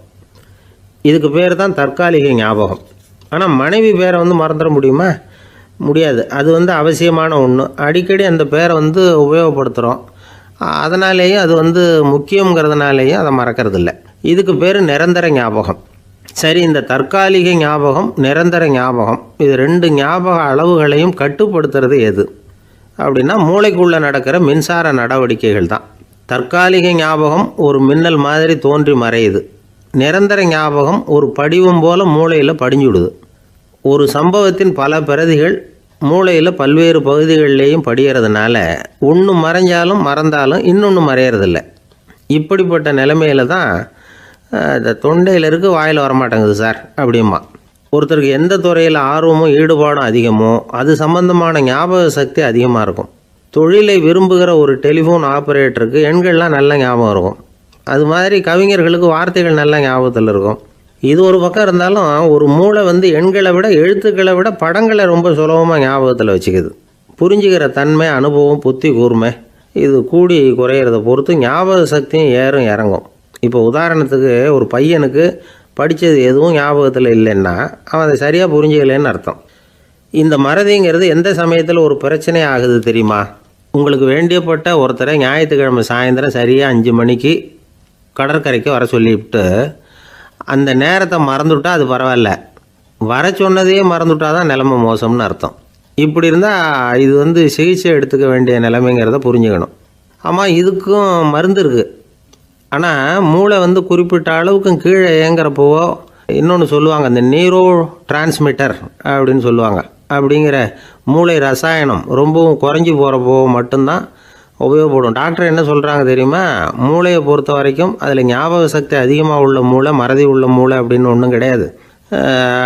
இதுக்கு பேர் தான் தற்காலிக ஞாபகம். ஆனால் மனைவி பேரை மறந்துட முடியுமா? முடியாது. அது அவசியமான ஒன்று. அடிக்கடி அந்த பேரை உபயோகப்படுத்துகிறோம். அதனாலேயும் அது முக்கியங்கிறதுனாலேயும் அதை மறக்கறதில்ல. இதுக்கு பேர் நிரந்தர ஞாபகம். சரி, இந்த தற்காலிக ஞாபகம், நிரந்தர ஞாபகம், இது ரெண்டு ஞாபக அளவுகளையும் கட்டுப்படுத்துறது எது அப்படின்னா மூளைக்குள்ளே நடக்கிற மின்சார நடவடிக்கைகள் தான். தற்காலிக ஞாபகம் ஒரு மின்னல் மாதிரி தோன்றி மறையுது. நிரந்தர ஞாபகம் ஒரு படிவம் போல் மூளையில் படிஞ்சுடுது. ஒரு சம்பவத்தின் பல பிரதிகள் மூளையில் பல்வேறு பகுதிகளிலேயும் படிகிறதுனால ஒன்று மறைஞ்சாலும் மறந்தாலும் இன்னொன்று மறையறதில்லை. இப்படிப்பட்ட நிலைமையில தான் இந்த தொண்டையில் இருக்குது, வாயில் வரமாட்டேங்குது சார் அப்படிமா. ஒருத்தருக்கு எந்த துறையில் ஆர்வமும் ஈடுபாடும் அதிகமோ அது சம்பந்தமான ஞாபக சக்தி அதிகமாக இருக்கும். தொழிலை விரும்புகிற ஒரு டெலிஃபோன் ஆப்ரேட்டருக்கு எண்கள்லாம் நல்ல ஞாபகம் இருக்கும். அது மாதிரி கவிஞர்களுக்கு வார்த்தைகள் நல்ல ஞாபகத்தில் இருக்கும். இது ஒரு பக்கம் இருந்தாலும் ஒரு மூளை எண்களை விட எழுத்துக்களை விட படங்களை ரொம்ப சுலபமாக ஞாபகத்தில் வச்சுக்குது. புரிஞ்சுக்கிற தன்மை, அனுபவம், புத்தி கூர்மை இது கூடி குறையிறத பொறுத்து ஞாபக சக்தியும் ஏறும் இறங்கும். இப்போ உதாரணத்துக்கு ஒரு பையனுக்கு படித்தது எதுவும் ஞாபகத்தில் இல்லைன்னா அவன் அதை சரியாக புரிஞ்சுக்கலைன்னு அர்த்தம். இந்த மறதிங்கிறது எந்த சமயத்தில் ஒரு பிரச்சனை ஆகுது தெரியுமா? உங்களுக்கு வேண்டியப்பட்ட ஒருத்தரை ஞாயிற்றுக்கிழமை சாயந்தரம் சரியாக 5 மணிக்கு கடற்கரைக்கு வர சொல்லிவிட்டு அந்த நேரத்தை மறந்துவிட்டா அது பரவாயில்ல, வர சொன்னதையே மறந்துவிட்டா தான் நிலைமை மோசம்னு அர்த்தம். இப்படி இருந்தால் இது சிகிச்சை எடுத்துக்க வேண்டிய நிலைமைங்கிறத புரிஞ்சுக்கணும். ஆமாம், இதுக்கும் மருந்து இருக்குது. ஆனால் மூளை குறிப்பிட்ட அளவுக்கும் கீழே இயங்குறப்போவோ இன்னொன்று சொல்லுவாங்க, இந்த நியூரோ டிரான்ஸ்மிட்டர் அப்படின்னு சொல்லுவாங்க. அப்படிங்கிற மூளை ரசாயனம் ரொம்பவும் குறைஞ்சி போகிறப்போ மட்டும்தான் உபயோகப்படும். டாக்டர் என்ன சொல்கிறாங்க தெரியுமா? மூளையை பொறுத்த வரைக்கும் அதில் ஞாபக சக்தி அதிகமாக உள்ள மூளை, மறதி உள்ள மூளை அப்படின்னு ஒன்றும் கிடையாது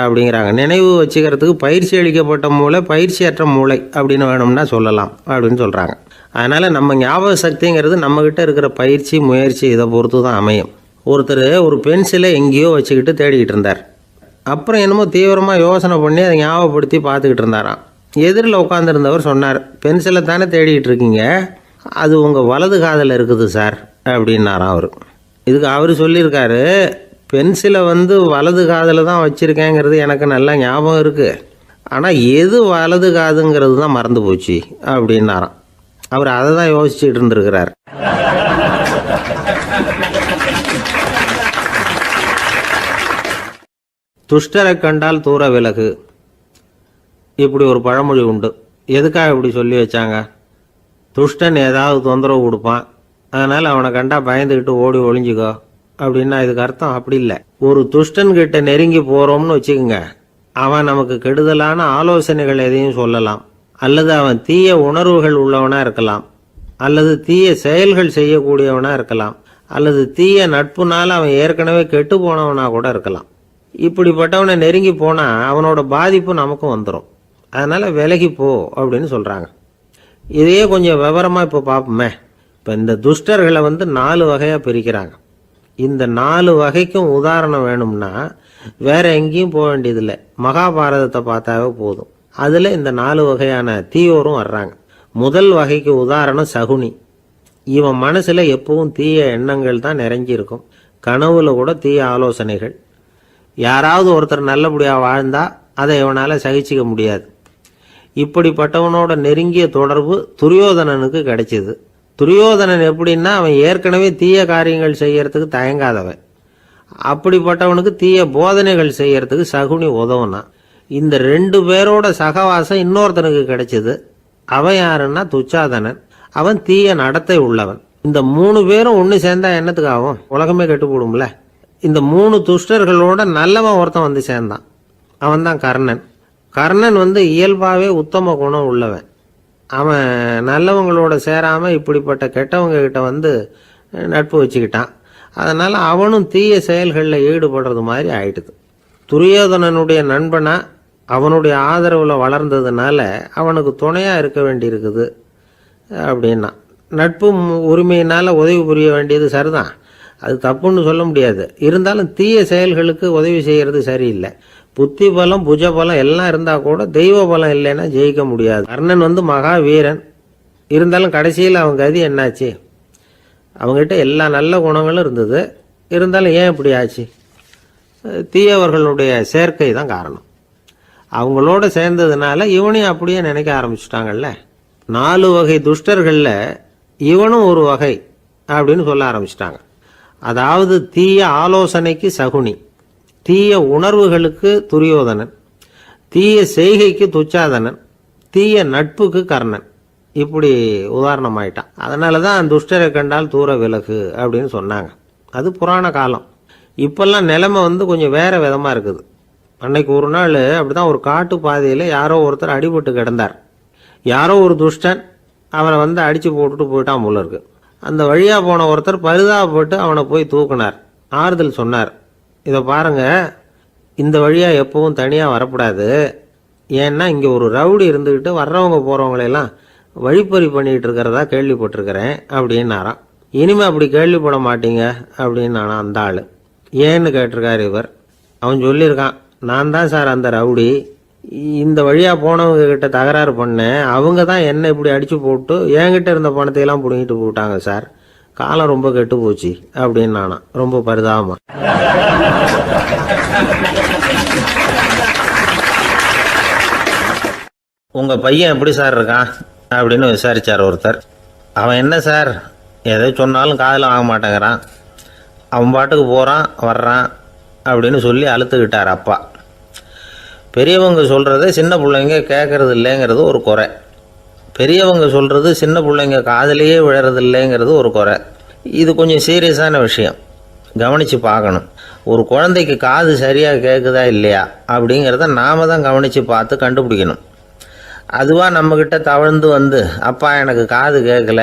அப்படிங்கிறாங்க. நினைவு வச்சுக்கிறதுக்கு பயிற்சி அளிக்கப்பட்ட மூளை, பயிற்சியற்ற மூளை அப்படின்னு வேணும்னா சொல்லலாம் அப்படின்னு சொல்கிறாங்க. அதனால் நம்ம ஞாபக சக்திங்கிறது நம்மக்கிட்ட இருக்கிற பயிற்சி, முயற்சி இதை பொறுத்து தான் அமையும். ஒருத்தர் ஒரு பென்சிலை எங்கேயோ வச்சுக்கிட்டு தேடிக்கிட்டு இருந்தார். அப்புறம் என்னமோ தீவிரமாக யோசனை பண்ணி அதை ஞாபகப்படுத்தி பார்த்துக்கிட்டு இருந்தாராம். எதிரில் உட்காந்துருந்தவர் சொன்னார், பென்சிலை தானே தேடிக்கிட்டு இருக்கீங்க, அது உங்கள் வலது காதில் இருக்குது சார் அப்படின்னாராம் அவர். இதுக்கு அவர் சொல்லியிருக்காரு, பென்சிலை வலது காதில் தான் வச்சுருக்கேங்கிறது எனக்கு நல்லா ஞாபகம் இருக்குது, ஆனால் எது வலது காதுங்கிறது தான் மறந்து போச்சு அப்படின்னாராம். அவர் அதை தான் யோசிச்சுட்டு இருந்திருக்கிறார். துஷ்டரை கண்டால் தூர விலகு, இப்படி ஒரு பழமொழி உண்டு. எதுக்காக இப்படி சொல்லி வச்சாங்க? துஷ்டன் ஏதாவது தொந்தரவு கொடுப்பான், அதனால் அவனை கண்டா பயந்துக்கிட்டு ஓடி ஒளிஞ்சிக்கோ அப்படின்னா இதுக்கு அர்த்தம் அப்படி இல்லை. ஒரு துஷ்டன்கிட்ட நெருங்கி போகிறோம்னு வச்சுக்கோங்க, அவன் நமக்கு கெடுதலான ஆலோசனைகள் எதையும் சொல்லலாம், அல்லது அவன் தீய உணர்வுகள் உள்ளவனாக இருக்கலாம், அல்லது தீய செயல்கள் செய்யக்கூடியவனாக இருக்கலாம், அல்லது தீய நட்புனால் அவன் ஏற்கனவே கெட்டு போனவனாக கூட இருக்கலாம். இப்படிப்பட்டவனை நெருங்கி போனால் அவனோட பாதிப்பு நமக்கும் வந்துடும். அதனால் விலகி போ அப்படின்னு சொல்கிறாங்க. இதையே கொஞ்சம் விவரமாக இப்போ பார்ப்போமே. இப்போ இந்த துஷ்டர்களை வந்து 4 வகையாக பிரிக்கிறாங்க. இந்த 4 வகைக்கும் உதாரணம் வேணும்னா வேற எங்கேயும் போக வேண்டியதில்லை, மகாபாரதத்தை பார்த்தாவே போதும். அதில் இந்த 4 வகையான தீயோரும் வர்றாங்க. முதல் வகைக்கு உதாரணம் சகுனி. இவன் மனசில் எப்பவும் தீய எண்ணங்கள் தான் நிறைஞ்சிருக்கும். கனவுல கூட தீய ஆலோசனைகள். யாராவது ஒருத்தர் நல்லபடியாக வாழ்ந்தா அதை இவனால் சகிச்சிக்க முடியாது. இப்படிப்பட்டவனோட நெருங்கிய தொடர்பு துரியோதனனுக்கு கிடைச்சிது. துரியோதனன் எப்படின்னா அவன் ஏற்கனவே தீய காரியங்கள் செய்யறதுக்கு தயங்காதவன். அப்படிப்பட்டவனுக்கு தீய போதனைகள் செய்யறதுக்கு சகுனி உதவுனான். இந்த 2 பேரோட சகவாசம் இன்னொருத்தனுக்கு கிடைச்சது. அவன் யாருன்னா துச்சாதனன். அவன் தீய நடத்தை உள்ளவன். இந்த 3 பேரும் ஒன்று சேர்ந்தா என்னத்துக்கு ஆகும்? உலகமே கெட்டு போடும்ல. இந்த 3 துஷ்டர்களோட நல்லவன் ஒருத்தன் வந்து சேர்ந்தான். அவன் தான் கர்ணன். கர்ணன் வந்து இயல்பாகவே உத்தம குணம் உள்ளவன். அவன் நல்லவங்களோட சேராமல் இப்படிப்பட்ட கெட்டவங்க கிட்ட வந்து நட்பு வச்சுக்கிட்டான். அதனால் அவனும் தீய செயல்களில் ஈடுபடுறது மாதிரி ஆயிடுது. துரியோதனனுடைய நண்பனா அவனுடைய ஆதரவில் வளர்ந்ததுனால அவனுக்கு துணையாக இருக்க வேண்டியிருக்குது அப்படின்னா. நட்பு உரிமையினால் உதவி புரிய வேண்டியது சரிதான், அது தப்புன்னு சொல்ல முடியாது. இருந்தாலும் தீய செயல்களுக்கு உதவி செய்கிறது சரியில்லை. புத்தி பலம் புஜ பலம் எல்லாம் இருந்தால் கூட தெய்வ பலம் இல்லைன்னா ஜெயிக்க முடியாது. கர்ணன் வந்து மகா வீரன். இருந்தாலும் கடைசியில் அவன் கதி என்னாச்சு? அவங்ககிட்ட எல்லா நல்ல குணங்களும் இருந்தது. இருந்தாலும் ஏன் இப்படி ஆச்சு? தீயவர்களுடைய சேர்க்கை தான் காரணம். அவங்களோட சேர்ந்ததுனால இவனையும் அப்படியே நினைக்க ஆரம்பிச்சுட்டாங்கல்ல. 4 வகை துஷ்டர்களில் இவனும் ஒரு வகை அப்படின்னு சொல்ல ஆரம்பிச்சிட்டாங்க. அதாவது தீய ஆலோசனைக்கு சகுனி, தீய உணர்வுகளுக்கு துரியோதனன், தீய செய்கைக்கு துச்சாதனன், தீய நட்புக்கு கர்ணன். இப்படி உதாரணமாயிட்டான். அதனால தான் துஷ்டரை கண்டால் தூர விலகு அப்படின்னு சொன்னாங்க. அது புராண காலம். இப்பெல்லாம் நிலைமை வந்து கொஞ்சம் வேற விதமாக இருக்குது. அன்னைக்கு ஒரு நாள் அப்படிதான் ஒரு காட்டு பாதையில் யாரோ ஒருத்தர் அடிபட்டு கிடந்தார். யாரோ ஒரு துஷ்டன் அவனை வந்து அடித்து போட்டுட்டு போயிட்டான் போல இருக்கு. அந்த வழியாக போன ஒருத்தர் பரிதாபப்பட்டு அவனை போய் தூக்குனார், ஆறுதல் சொன்னார். இதை பாருங்க, இந்த வழியாக எப்பவும் தனியாக வரக்கூடாது. ஏன்னா இங்கே ஒரு ரவுடி இருந்துக்கிட்டு வர்றவங்க போகிறவங்களெல்லாம் வழிப்பறி பண்ணிகிட்டு இருக்கிறதா கேள்விப்பட்டிருக்கிறேன் அப்படின்னாராம். இனிமேல் அப்படி கேள்விப்பட மாட்டீங்க அப்படின்னு நானா அந்த ஆள். ஏன்னு கேட்டிருக்காரு இவர். அவன் சொல்லியிருக்கான், நான் தான் சார் அந்த ரவுடி. இந்த வழியாக போனவங்க கிட்ட தகராறு பண்ணேன். அவங்க தான் என்ன இப்படி அடித்து போட்டு என்கிட்ட இருந்த பணத்தையெல்லாம் பிடிங்கிட்டு போட்டாங்க சார். காலம் ரொம்ப கெட்டு போச்சு அப்படின்னு நானா ரொம்ப பரிதாபமா. உங்கள் பையன் எப்படி சார் இருக்கான் அப்படின்னு விசாரித்தார் ஒருத்தர். அவன் என்ன சார், எதை சொன்னாலும் காதில் வாங்க மாட்டேங்கிறான், அவன் பாட்டுக்கு போகிறான் வர்றான் அப்படின்னு சொல்லி அழுத்துக்கிட்டார் அப்பா. பெரியவங்க சொல்கிறத சின்ன பிள்ளைங்க கேட்கறது இல்லைங்கிறது ஒரு குறை. பெரியவங்க சொல்கிறது சின்ன பிள்ளைங்க காதலையே விழறது இல்லைங்கிறது ஒரு குறை. இது கொஞ்சம் சீரியஸான விஷயம், கவனித்து பார்க்கணும். ஒரு குழந்தைக்கு காது சரியாக கேட்குதா இல்லையா அப்படிங்கிறத நாம் தான் கவனித்து பார்த்து கண்டுபிடிக்கணும். அதுவாக நம்மக்கிட்ட தவழ்ந்து வந்து அப்பா எனக்கு காது கேட்கல,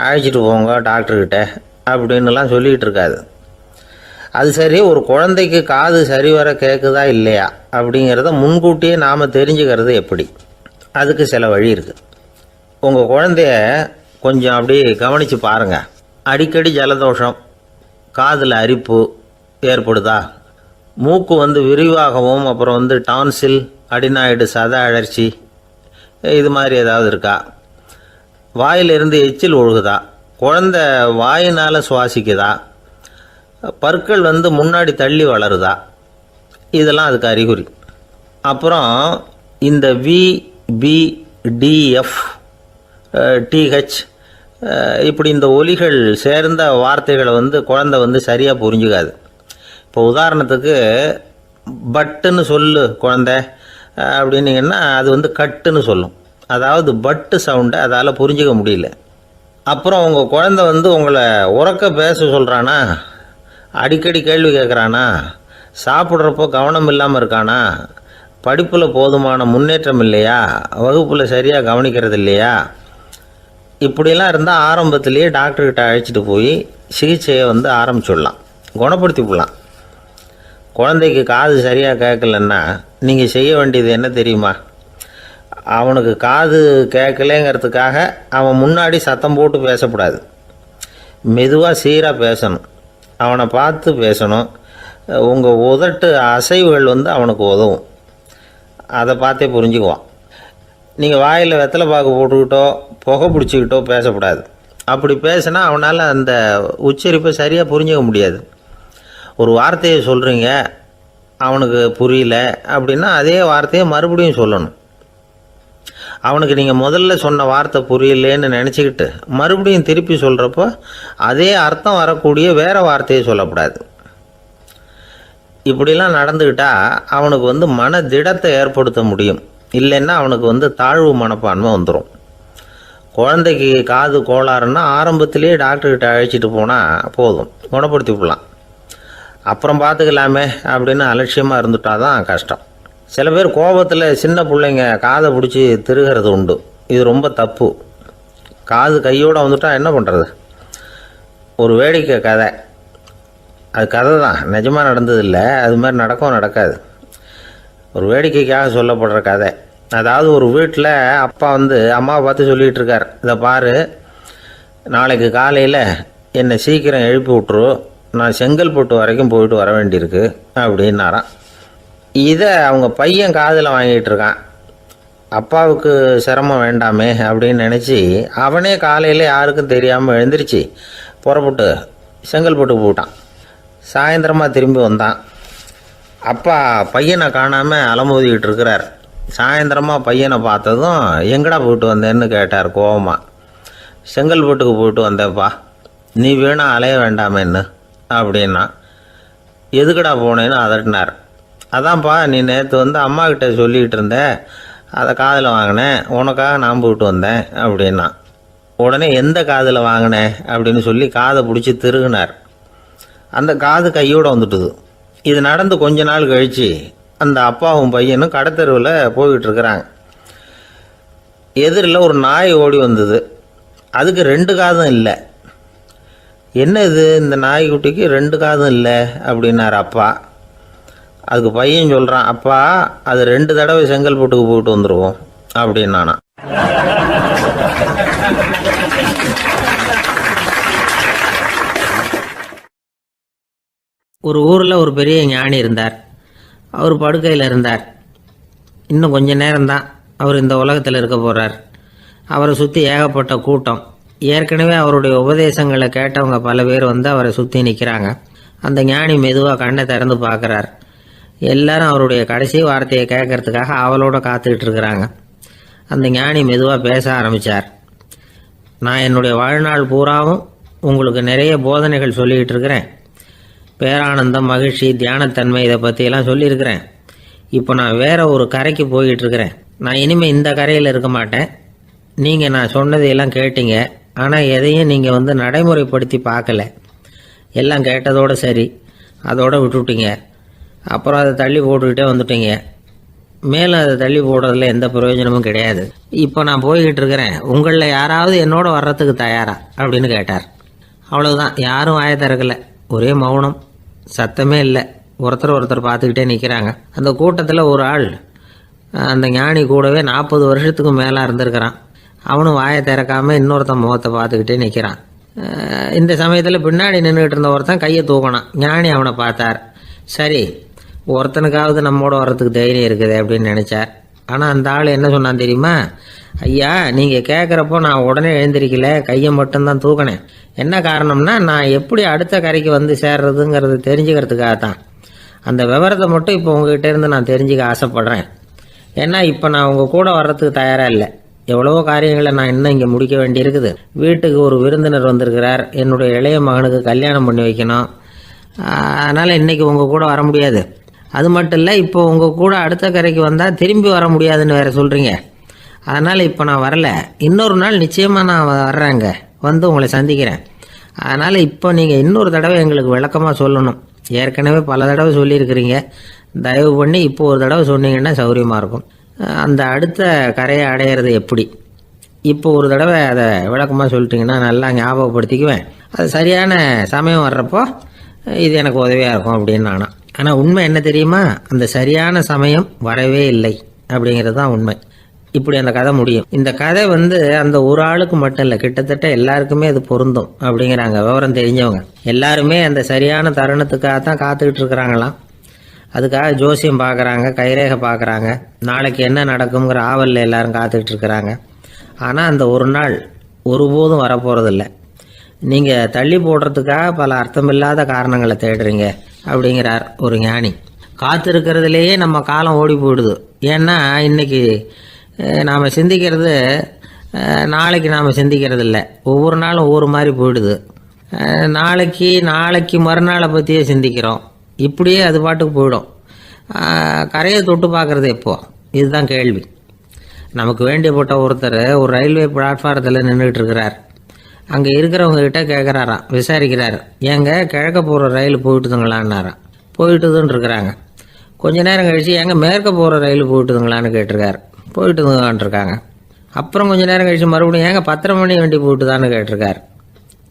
அழைச்சிட்டு போங்க டாக்டர்கிட்ட அப்படின்னுலாம் சொல்லிகிட்டு இருக்காது. அது சரி, ஒரு குழந்தைக்கு காது சரிவர கேட்குதா இல்லையா அப்படிங்கிறத முன்கூட்டியே நாம் தெரிஞ்சுக்கிறது எப்படி? அதுக்கு சில வழி இருக்குது. உங்கள் குழந்தைய கொஞ்சம் அப்படி கவனித்து பாருங்கள். அடிக்கடி ஜலதோஷம், காதில் அரிப்பு ஏற்படுதா, மூக்கு வந்து விரிவாகவும் அப்புறம் வந்து டான்சில், அடினாய்டு, சத அழற்சி இது மாதிரி ஏதாவது இருக்கா, வாயிலிருந்து எச்சில் ஒழுகுதா, குழந்தை வாயினால் சுவாசிக்குதா, பற்கள் வந்து முன்னாடி தள்ளி வளருதா, இதெல்லாம் அதுக்கு அறிகுறி. அப்புறம் இந்த VBDF TH இப்படி இந்த ஒலிகள் சேர்ந்த வார்த்தைகளை வந்து குழந்தை வந்து சரியாக புரிஞ்சுக்காது. இப்போ உதாரணத்துக்கு பட்டுன்னு சொல்லு குழந்தை அப்படின்னீங்கன்னா அது வந்து கட்டுன்னு சொல்லும். அதாவது பட்டு சவுண்டை அதால் புரிஞ்சிக்க முடியல. அப்புறம் உங்கள் குழந்தை வந்து உங்களை உறக்க பேச சொல்கிறானா, அடிக்கடி கேள்வி கேட்குறானா, சாப்பிட்றப்போ கவனம் இல்லாமல் இருக்கானா, படிப்பில் போதுமான முன்னேற்றம் இல்லையா, வகுப்பில் சரியாக கவனிக்கிறது இல்லையா, இப்படிலாம் இருந்தால் ஆரம்பத்திலேயே டாக்டர்கிட்ட அழைச்சிட்டு போய் சிகிச்சையை வந்து ஆரம்பிச்சுடலாம், குணப்படுத்தி விடலாம். குழந்தைக்கு காது சரியாக கேட்கலன்னா நீங்கள் செய்ய வேண்டியது என்ன தெரியுமா? அவனுக்கு காது கேட்கலேங்கிறதுக்காக அவன் முன்னாடி சத்தம் போட்டு பேசக்கூடாது. மெதுவாக சீராக பேசணும். அவனை பார்த்து பேசணும். உங்கள் உதட்டு அசைவுகள் அவனுக்கு உதவும். அதை பார்த்தே புரிஞ்சுக்குவான். நீங்கள் வாயில் வெத்தலை பாக்கு போட்டுக்கிட்டோ புகை பிடிச்சிக்கிட்டோ பேசக்கூடாது. அப்படி பேசினா அவனால் அந்த உச்சரிப்பை சரியாக புரிஞ்சிக்க முடியாது. ஒரு வார்த்தையை சொல்கிறீங்க, அவனுக்கு புரியல அப்படின்னா அதே வார்த்தையை மறுபடியும் சொல்லணும். அவனுக்கு நீங்கள் முதல்ல சொன்ன வார்த்தை புரியலேன்னு நினச்சிக்கிட்டு மறுபடியும் திருப்பி சொல்கிறப்போ அதே அர்த்தம் வரக்கூடிய வேறு வார்த்தையை சொல்லக்கூடாது. இப்படிலாம் நடந்துக்கிட்டால் அவனுக்கு மன திடத்தை ஏற்படுத்த முடியும். இல்லைன்னா அவனுக்கு தாழ்வு மனப்பான்மை வந்துடும். குழந்தைக்கு காது கோளாறுன்னா ஆரம்பத்திலேயே டாக்டர்கிட்ட அழைச்சிட்டு போனால் போதும், குணப்படுத்தி விடலாம். அப்புறம் பார்த்துக்கலாமே அப்படின்னு அலட்சியமாக இருந்துட்டால் தான் கஷ்டம். சில பேர் கோபத்தில் சின்ன பிள்ளைங்க காதை பிடிச்சி திருகிறது உண்டு. இது ரொம்ப தப்பு. காது கையோடு வந்துட்டால் என்ன பண்ணுறது? ஒரு வேடிக்கை கதை. அது கதை தான், நிஜமாக நடந்ததில்லை. அது மாதிரி நடக்காது. ஒரு வேடிக்கைக்காக சொல்லப்படுற கதை. அதாவது ஒரு வீட்டில் அப்பா அம்மாவை பார்த்து சொல்லிகிட்டு இருக்கார், இதை பாரு, நாளைக்கு காலையில் என்னை சீக்கிரம் எழுப்பி விட்ரு, நான் செங்கல்பட்டு வரைக்கும் போயிட்டு வர வேண்டியிருக்கு அப்படின்னாராம். இதை அவங்க பையன் காதில் வாங்கிட்டு இருக்கான். அப்பாவுக்கு சிரமம் வேண்டாமே அப்படின்னு நினச்சி அவனே காலையில் யாருக்கும் தெரியாமல் எழுந்திரிச்சு புறப்பட்டு செங்கல்பட்டுக்கு போட்டான். சாயந்தரமாக திரும்பி வந்தான். அப்பா பையனை காணாமல் அலமோதிக்கிட்டு இருக்கிறார். சாயந்தரமாக பையனை பார்த்ததும் எங்கடா போயிட்டு வந்தேன்னு கேட்டார் கோவமாக. செங்கல்பட்டுக்கு போயிட்டு வந்தேப்பா, நீ வேணா அலைய வேண்டாமேன்னு அப்படின்னா. எதுக்கடா போனேன்னு அதட்டினார். அதான்ப்பா, நீ நேற்று அம்மாக்கிட்ட சொல்லிக்கிட்டு இருந்த, அதை காதில் வாங்கினேன், உனக்காக நான் போயிட்டு வந்தேன் அப்படின்னா. உடனே எந்த காதில் வாங்கினேன் அப்படின்னு சொல்லி காதை பிடிச்சி திருகினார். அந்த காது கையோடு வந்துட்டுது. இது நடந்து கொஞ்ச நாள் கழித்து அந்த அப்பாவும் பையனும் கடத்தெருவில் போய்கிட்டு இருக்கிறாங்க. எதிரில் ஒரு நாய் ஓடி வந்தது. அதுக்கு 2 காதும் இல்லை. என்ன இது, இந்த நாய்க்குட்டிக்கு 2 காதும் இல்லை அப்படின்னார் அப்பா. அதுக்கு பையன் சொல்கிறான், அப்பா அது 2 தடவை செங்கல்பட்டுக்கு போயிட்டு வந்துடுவோம் அப்படின்னானா. ஒரு ஊரில் ஒரு பெரிய ஞானி இருந்தார். அவர் படுக்கையில் இருந்தார். இன்னும் கொஞ்ச நேரம்தான் அவர் இந்த உலகத்தில் இருக்க போகிறார். அவரை சுற்றி ஏகப்பட்ட கூட்டம். ஏற்கனவே அவருடைய உபதேசங்களை கேட்டவங்க பல பேர் அவரை சுற்றி நிற்கிறாங்க. அந்த ஞானி மெதுவாக கண்ணை திறந்து பார்க்குறார். எல்லாரும் அவருடைய கடைசி வார்த்தையை கேட்கறதுக்காக அவளோட காத்துக்கிட்டு இருக்கிறாங்க. அந்த ஞானி மெதுவாக பேச ஆரம்பித்தார். நான் என்னுடைய வாழ்நாள் பூராவும் உங்களுக்கு நிறைய போதனைகள் சொல்லிக்கிட்டு இருக்கிறேன். பேரானந்தம், மகிழ்ச்சி, தியானத்தன்மை, இதை பற்றியெல்லாம் சொல்லியிருக்கிறேன். இப்போ நான் வேறு ஒரு கரைக்கு போய்கிட்டு இருக்கிறேன். நான் இனிமேல் இந்த கரையில் இருக்க மாட்டேன். நீங்கள் நான் சொன்னதையெல்லாம் கேட்டீங்க, ஆனால் எதையும் நீங்கள் நடைமுறைப்படுத்தி பார்க்கல. எல்லாம் கேட்டதோடு சரி, அதோடு விட்டுவிட்டீங்க. அப்புறம் அதை தள்ளி போட்டுக்கிட்டே வந்துட்டீங்க. மேலும் அதை தள்ளி போடுறதுல எந்த பிரயோஜனமும் கிடையாது. இப்போ நான் போய்கிட்டு இருக்கிறேன். உங்களில் யாராவது என்னோட வர்றதுக்கு தயாரா அப்படின்னு கேட்டார். அவ்வளவுதான். யாரும் வாயை திறக்கலை. ஒரே மௌனம், சத்தமே இல்லை. ஒருத்தர் பார்த்துக்கிட்டே நிற்கிறாங்க. அந்த கூட்டத்தில் ஒரு ஆள் அந்த ஞானி கூடவே 40 வருஷத்துக்கு மேலே இருந்திருக்கிறான். அவனும் வாயை திறக்காமல் இன்னொருத்தன் முகத்தை பார்த்துக்கிட்டே நிற்கிறான். இந்த சமயத்தில் பின்னாடி நின்றுக்கிட்டு இருந்த ஒருத்தன் கையை தூக்கினான். ஞானி அவனை பார்த்தார். சரி, ஒருத்தனுக்காவது நம்மோட வர்றதுக்கு தைரியம் இருக்குது அப்படின்னு நினச்சார். ஆனால் அந்த ஆள் என்ன சொன்னான் தெரியுமா? ஐயா, நீங்கள் கேட்குறப்போ நான் உடனே எழுந்திருக்கல, கையை மட்டும்தான் தூக்கினேன். என்ன காரணம்னா, நான் எப்படி அடுத்த கரைக்கு சேர்றதுங்கிறது தெரிஞ்சுக்கிறதுக்காக தான். அந்த விவரத்தை மட்டும் இப்போ உங்ககிட்ட இருந்து நான் தெரிஞ்சுக்க ஆசைப்பட்றேன். ஏன்னா இப்போ நான் உங்கள் கூட வர்றதுக்கு தயாராக இல்லை. எவ்வளவோ காரியங்களை நான் இன்னும் இங்கே முடிக்க வேண்டியிருக்குது. வீட்டுக்கு ஒரு விருந்தினர் வந்திருக்கிறார். என்னுடைய இளைய மகனுக்கு கல்யாணம் பண்ணி வைக்கணும். அதனால் இன்றைக்கி உங்கள் கூட வர முடியாது. அது மட்டும் இல்லை, இப்போ உங்கள் கூட அடுத்த கரைக்கு வந்தால் திரும்பி வர முடியாதுன்னு வேறு சொல்கிறீங்க. அதனால் இப்போ நான் வரல. இன்னொரு நாள் நிச்சயமாக நான் வர்றேங்க, உங்களை சந்திக்கிறேன். அதனால் இப்போ நீங்கள் இன்னொரு தடவை எங்களுக்கு விளக்கமாக சொல்லணும். ஏற்கனவே பல தடவை சொல்லியிருக்கிறீங்க. தயவு பண்ணி இப்போ ஒரு தடவை சொன்னீங்கன்னா சௌகரியமாக இருக்கும். அந்த அடுத்த கரையை அடையிறது எப்படி, இப்போ ஒரு தடவை அதை விளக்கமாக சொல்லிட்டிங்கன்னா நல்லா ஞாபகப்படுத்திக்குவேன். அது சரியான சமயம் வர்றப்போ இது எனக்கு உதவியாக இருக்கும் அப்படின்னு நானா. ஆனால் உண்மை என்ன தெரியுமா? அந்த சரியான சமயம் வரவே இல்லை அப்படிங்கிறது தான் உண்மை. இப்படி அந்த கதை முடியும். இந்த கதை அந்த ஒரு ஆளுக்கு மட்டும் இல்லை, கிட்டத்தட்ட எல்லாருக்குமே அது பொருந்தும் அப்படிங்கிறாங்க விவரம் தெரிஞ்சவங்க. எல்லாருமே அந்த சரியான தருணத்துக்காக தான் காத்துக்கிட்டு இருக்கிறாங்களாம். அதுக்காக ஜோசியம் பார்க்குறாங்க, கைரேகை பார்க்குறாங்க, நாளைக்கு என்ன நடக்குங்கிற ஆவலில் எல்லாரும் காத்துக்கிட்டு இருக்கிறாங்க. ஆனால் அந்த ஒரு நாள் ஒருபோதும் வரப்போகிறதில்ல. நீங்கள் தள்ளி போடுறதுக்காக பல அர்த்தமில்லாத காரணங்களை தேடுறீங்க அப்படிங்கிறார் ஒரு ஞானி. காத்திருக்கிறதுலேயே நம்ம காலம் ஓடி போயிடுது. ஏன்னா இன்னைக்கு நாம் சிந்திக்கிறது நாளைக்கு நாம் சிந்திக்கிறது இல்லை. ஒவ்வொரு நாளும் ஒவ்வொரு மாதிரி போயிடுது. நாளைக்கு மறுநாளை பற்றியே சிந்திக்கிறோம். இப்படியே அது பாட்டுக்கு போயிடும். கரையை தொட்டு பார்க்குறது எப்போ, இதுதான் கேள்வி. நமக்கு வேண்டியப்பட்ட ஒருத்தர் ஒரு ரயில்வே பிளாட்ஃபாரத்தில் நின்றுட்டு இருக்கிறார். அங்கே இருக்கிறவங்க கிட்ட கேட்குறாராம், விசாரிக்கிறார், ஏங்க கிழக்க போகிற ரயில் போயிட்டுதுங்களான்னாராம். போயிட்டுதுன்னு இருக்கிறாங்க. கொஞ்ச நேரம் கழிச்சு ஏங்க மேற்க போகிற ரயில் போயிட்டுதுங்களான்னு கேட்டிருக்காரு. போயிட்டுதுங்களான் இருக்காங்க. அப்புறம் கொஞ்ச நேரம் கழிச்சு மறுபடியும் ஏங்க 10:30 மணி வண்டி போயிட்டுதான்னு கேட்டிருக்காரு.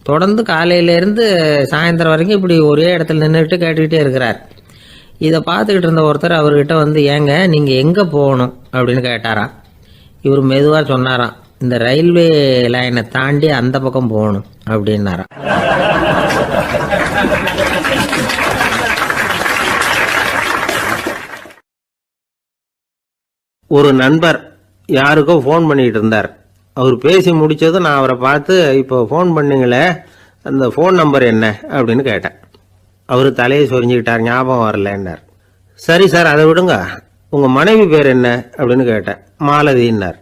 தொடர்ந்து காலையிலேருந்து சாயந்தரம் வரைக்கும் இப்படி ஒரே இடத்துல நின்றுட்டு கேட்டுக்கிட்டே இருக்கிறார். இதை பார்த்துக்கிட்டு இருந்த ஒருத்தர் அவர்கிட்ட ஏங்க நீங்கள் எங்கே போகணும் அப்படின்னு கேட்டாராம். இவர் மெதுவாக சொன்னாராம், இந்த ரயில்வே லைனை தாண்டி அந்த பக்கம் போகணும் அப்படின்னாராம். ஒரு நண்பர் யாருக்கோ ஃபோன் பண்ணிகிட்டு இருந்தார். அவர் பேசி முடித்ததும் நான் அவரை பார்த்து, இப்போ ஃபோன் பண்ணிங்களே அந்த ஃபோன் நம்பர் என்ன அப்படின்னு கேட்டேன். அவர் தலையை சொரிஞ்சுக்கிட்டார், ஞாபகம் வரலன்னார். சரி சார், அதை விடுங்க, உங்கள் மனைவி பேர் என்ன அப்படின்னு கேட்டேன். மாலதின்னார்.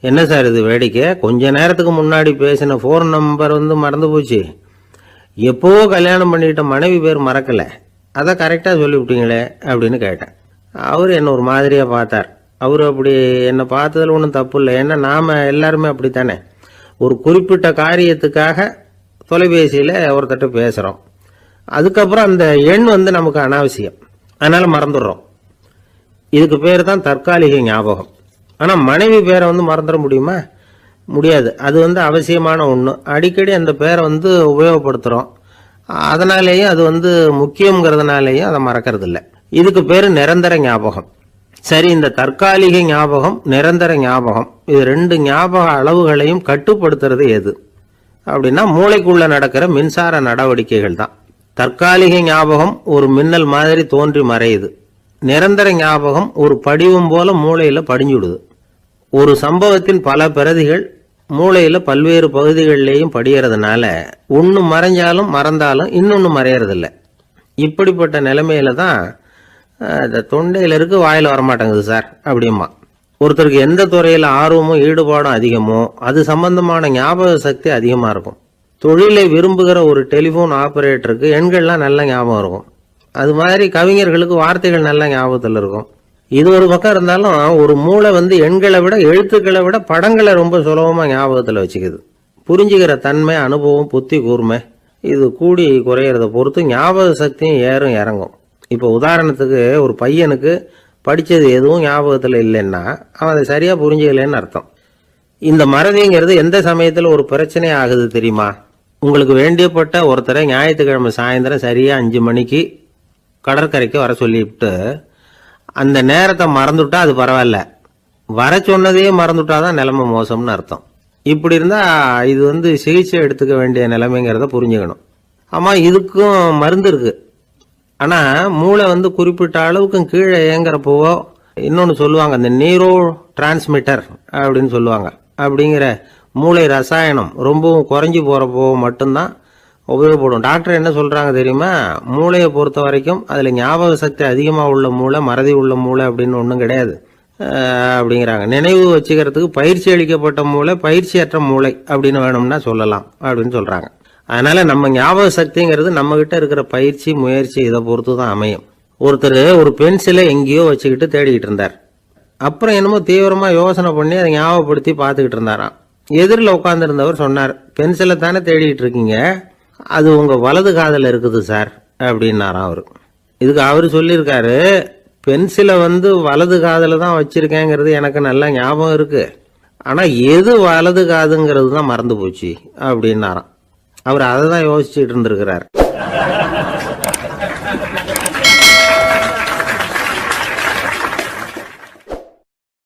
என்ன சார் இது வேடிக்கை, கொஞ்ச நேரத்துக்கு முன்னாடி பேசின ஃபோன் நம்பர் மறந்து போச்சு. எப்போவோ கல்யாணம் பண்ணிக்கிட்ட மனைவி பேர் மறக்கலை, அதை கரெக்டாக சொல்லிவிட்டீங்களே அப்படின்னு கேட்டேன். அவர் என்ன ஒரு மாதிரியாக பார்த்தார். அவர் அப்படி என்னை பார்த்ததில் ஒன்றும் தப்பு இல்லை. ஏன்னா நாம் எல்லாருமே அப்படித்தானே, ஒரு குறிப்பிட்ட காரியத்துக்காக தொலைபேசியில் ஒருத்தட்ட பேசுகிறோம். அதுக்கப்புறம் அந்த எண் நமக்கு அனாவசியம், அதனால் மறந்துடுறோம். இதுக்கு பேர் தான் தற்காலிக ஞாபகம். ஆனால் மனைவி பேரை மறந்துட முடியுமா? முடியாது. அது அவசியமான ஒன்று. அடிக்கடி அந்த பேரை உபயோகப்படுத்துகிறோம். அதனாலேயும் அது முக்கியங்கிறதுனாலேயும் அதை மறக்கறதில்லை. இதுக்கு பேர் நிரந்தர ஞாபகம். சரி, இந்த தற்காலிக ஞாபகம், நிரந்தர ஞாபகம், இது ரெண்டு ஞாபக அளவுகளையும் கட்டுப்படுத்துறது எது அப்படின்னா மூளைக்குள்ள நடக்கிற மின்சார நடவடிக்கைகள் தான். தற்காலிக ஞாபகம் ஒரு மின்னல் மாதிரி தோன்றி மறையுது. நிரந்தர ஞாபகம் ஒரு படிவம் போல மூளையில படிஞ்சுடுது. ஒரு சம்பவத்தின் பல பிரதிகள் மூளையில பல்வேறு பகுதிகளிலேயும் படியறதுனால ஒன்று மறைஞ்சாலும் மறந்தாலும் இன்னொன்று மறையறதில்லை. இப்படிப்பட்ட நிலைமையில தான் இந்த தொண்டையில் இருக்கு, வாயில் வரமாட்டேங்குது சார் அப்படிமா. ஒருத்தருக்கு எந்த துறையில் ஆர்வமும் ஈடுபாடும் அதிகமோ அது சம்பந்தமான ஞாபக சக்தி அதிகமாக இருக்கும். தொழிலை விரும்புகிற ஒரு டெலிஃபோன் ஆபரேட்டருக்கு எண்கள்லாம் நல்ல ஞாபகம் இருக்கும். அது மாதிரி கவிஞர்களுக்கு வார்த்தைகள் நல்ல ஞாபகத்தில் இருக்கும். இது ஒரு பக்கம் இருந்தாலும் ஒரு மூளை எண்களை விட எழுத்துக்களை விட படங்களை ரொம்ப சுலபமாக ஞாபகத்தில் வச்சுக்குது. புரிஞ்சுக்கிற தன்மை, அனுபவம், புத்தி கூர்மை இது கூடி குறையிறத பொறுத்து ஞாபக சக்தியும் ஏறும் இறங்கும். இப்போ உதாரணத்துக்கு ஒரு பையனுக்கு படித்தது எதுவும் ஞாபகத்தில் இல்லைன்னா அவன் அதை சரியாக புரிஞ்சுக்கலன்னு அர்த்தம். இந்த மறதிங்கிறது எந்த சமயத்தில் ஒரு பிரச்சனை ஆகுது தெரியுமா? உங்களுக்கு வேண்டியப்பட்ட ஒருத்தரை ஞாயிற்றுக்கிழமை சாயந்தரம் சரியாக 5 மணிக்கு கடற்கரைக்கு வர சொல்லிவிட்டு அந்த நேரத்தை மறந்துட்டா அது பரவாயில்ல, வர சொன்னதையே மறந்துட்டாதான் நிலைமை மோசம்னு அர்த்தம். இப்படி இருந்தால் இது சிகிச்சை எடுத்துக்க வேண்டிய நிலைமைங்கிறத புரிஞ்சுக்கணும். ஆமாம், இதுக்கும் மருந்து இருக்குது. ஆனால் மூளை குறிப்பிட்ட அளவுக்கும் கீழே இயங்குறப்போவோ இன்னொன்று சொல்லுவாங்க, இந்த நியூரோ டிரான்ஸ்மிட்டர் அப்படின்னு சொல்லுவாங்க. அப்படிங்கிற மூளை ரசாயனம் ரொம்பவும் குறைஞ்சி போகிறப்போ மட்டும்தான் உபயோகப்படும். டாக்டர் என்ன சொல்கிறாங்க தெரியுமா? மூளையை பொறுத்த வரைக்கும் அதில் ஞாபக சக்தி அதிகமாக உள்ள மூளை, மறதி உள்ள மூளை அப்படின்னு ஒன்றும் கிடையாது அப்படிங்கிறாங்க. நினைவு வச்சுக்கிறதுக்கு பயிற்சி அளிக்கப்பட்ட மூளை, பயிற்சியற்ற மூளை அப்படின்னு வேணும்னா சொல்லலாம் அப்படின்னு சொல்கிறாங்க. அதனால நம்ம ஞாபக சக்திங்கிறது நம்ம கிட்ட இருக்கிற பயிற்சி, முயற்சி இதை பொறுத்து தான் அமையும். ஒருத்தர் ஒரு பென்சிலை எங்கேயோ வச்சுக்கிட்டு தேடிக்கிட்டு இருந்தார். அப்புறம் என்னமோ தீவிரமாக யோசனை பண்ணி அதை ஞாபகப்படுத்தி பார்த்துக்கிட்டு இருந்தாராம். எதிரில் உட்காந்துருந்தவர் சொன்னார், பென்சிலை தானே தேடிக்கிட்டு இருக்கீங்க, அது உங்கள் வலது காதில் இருக்குது சார் அப்படின்னாராம் அவர். இதுக்கு அவர் சொல்லியிருக்காரு, பென்சிலை வலது காதில் தான் வச்சிருக்கேங்கிறது எனக்கு நல்லா ஞாபகம் இருக்கு, ஆனால் எது வலது காதுங்கிறது தான் மறந்து போச்சு அப்படின்னாராம். அவர் அதை தான் யோசிச்சுட்டு இருந்திருக்கிறார்.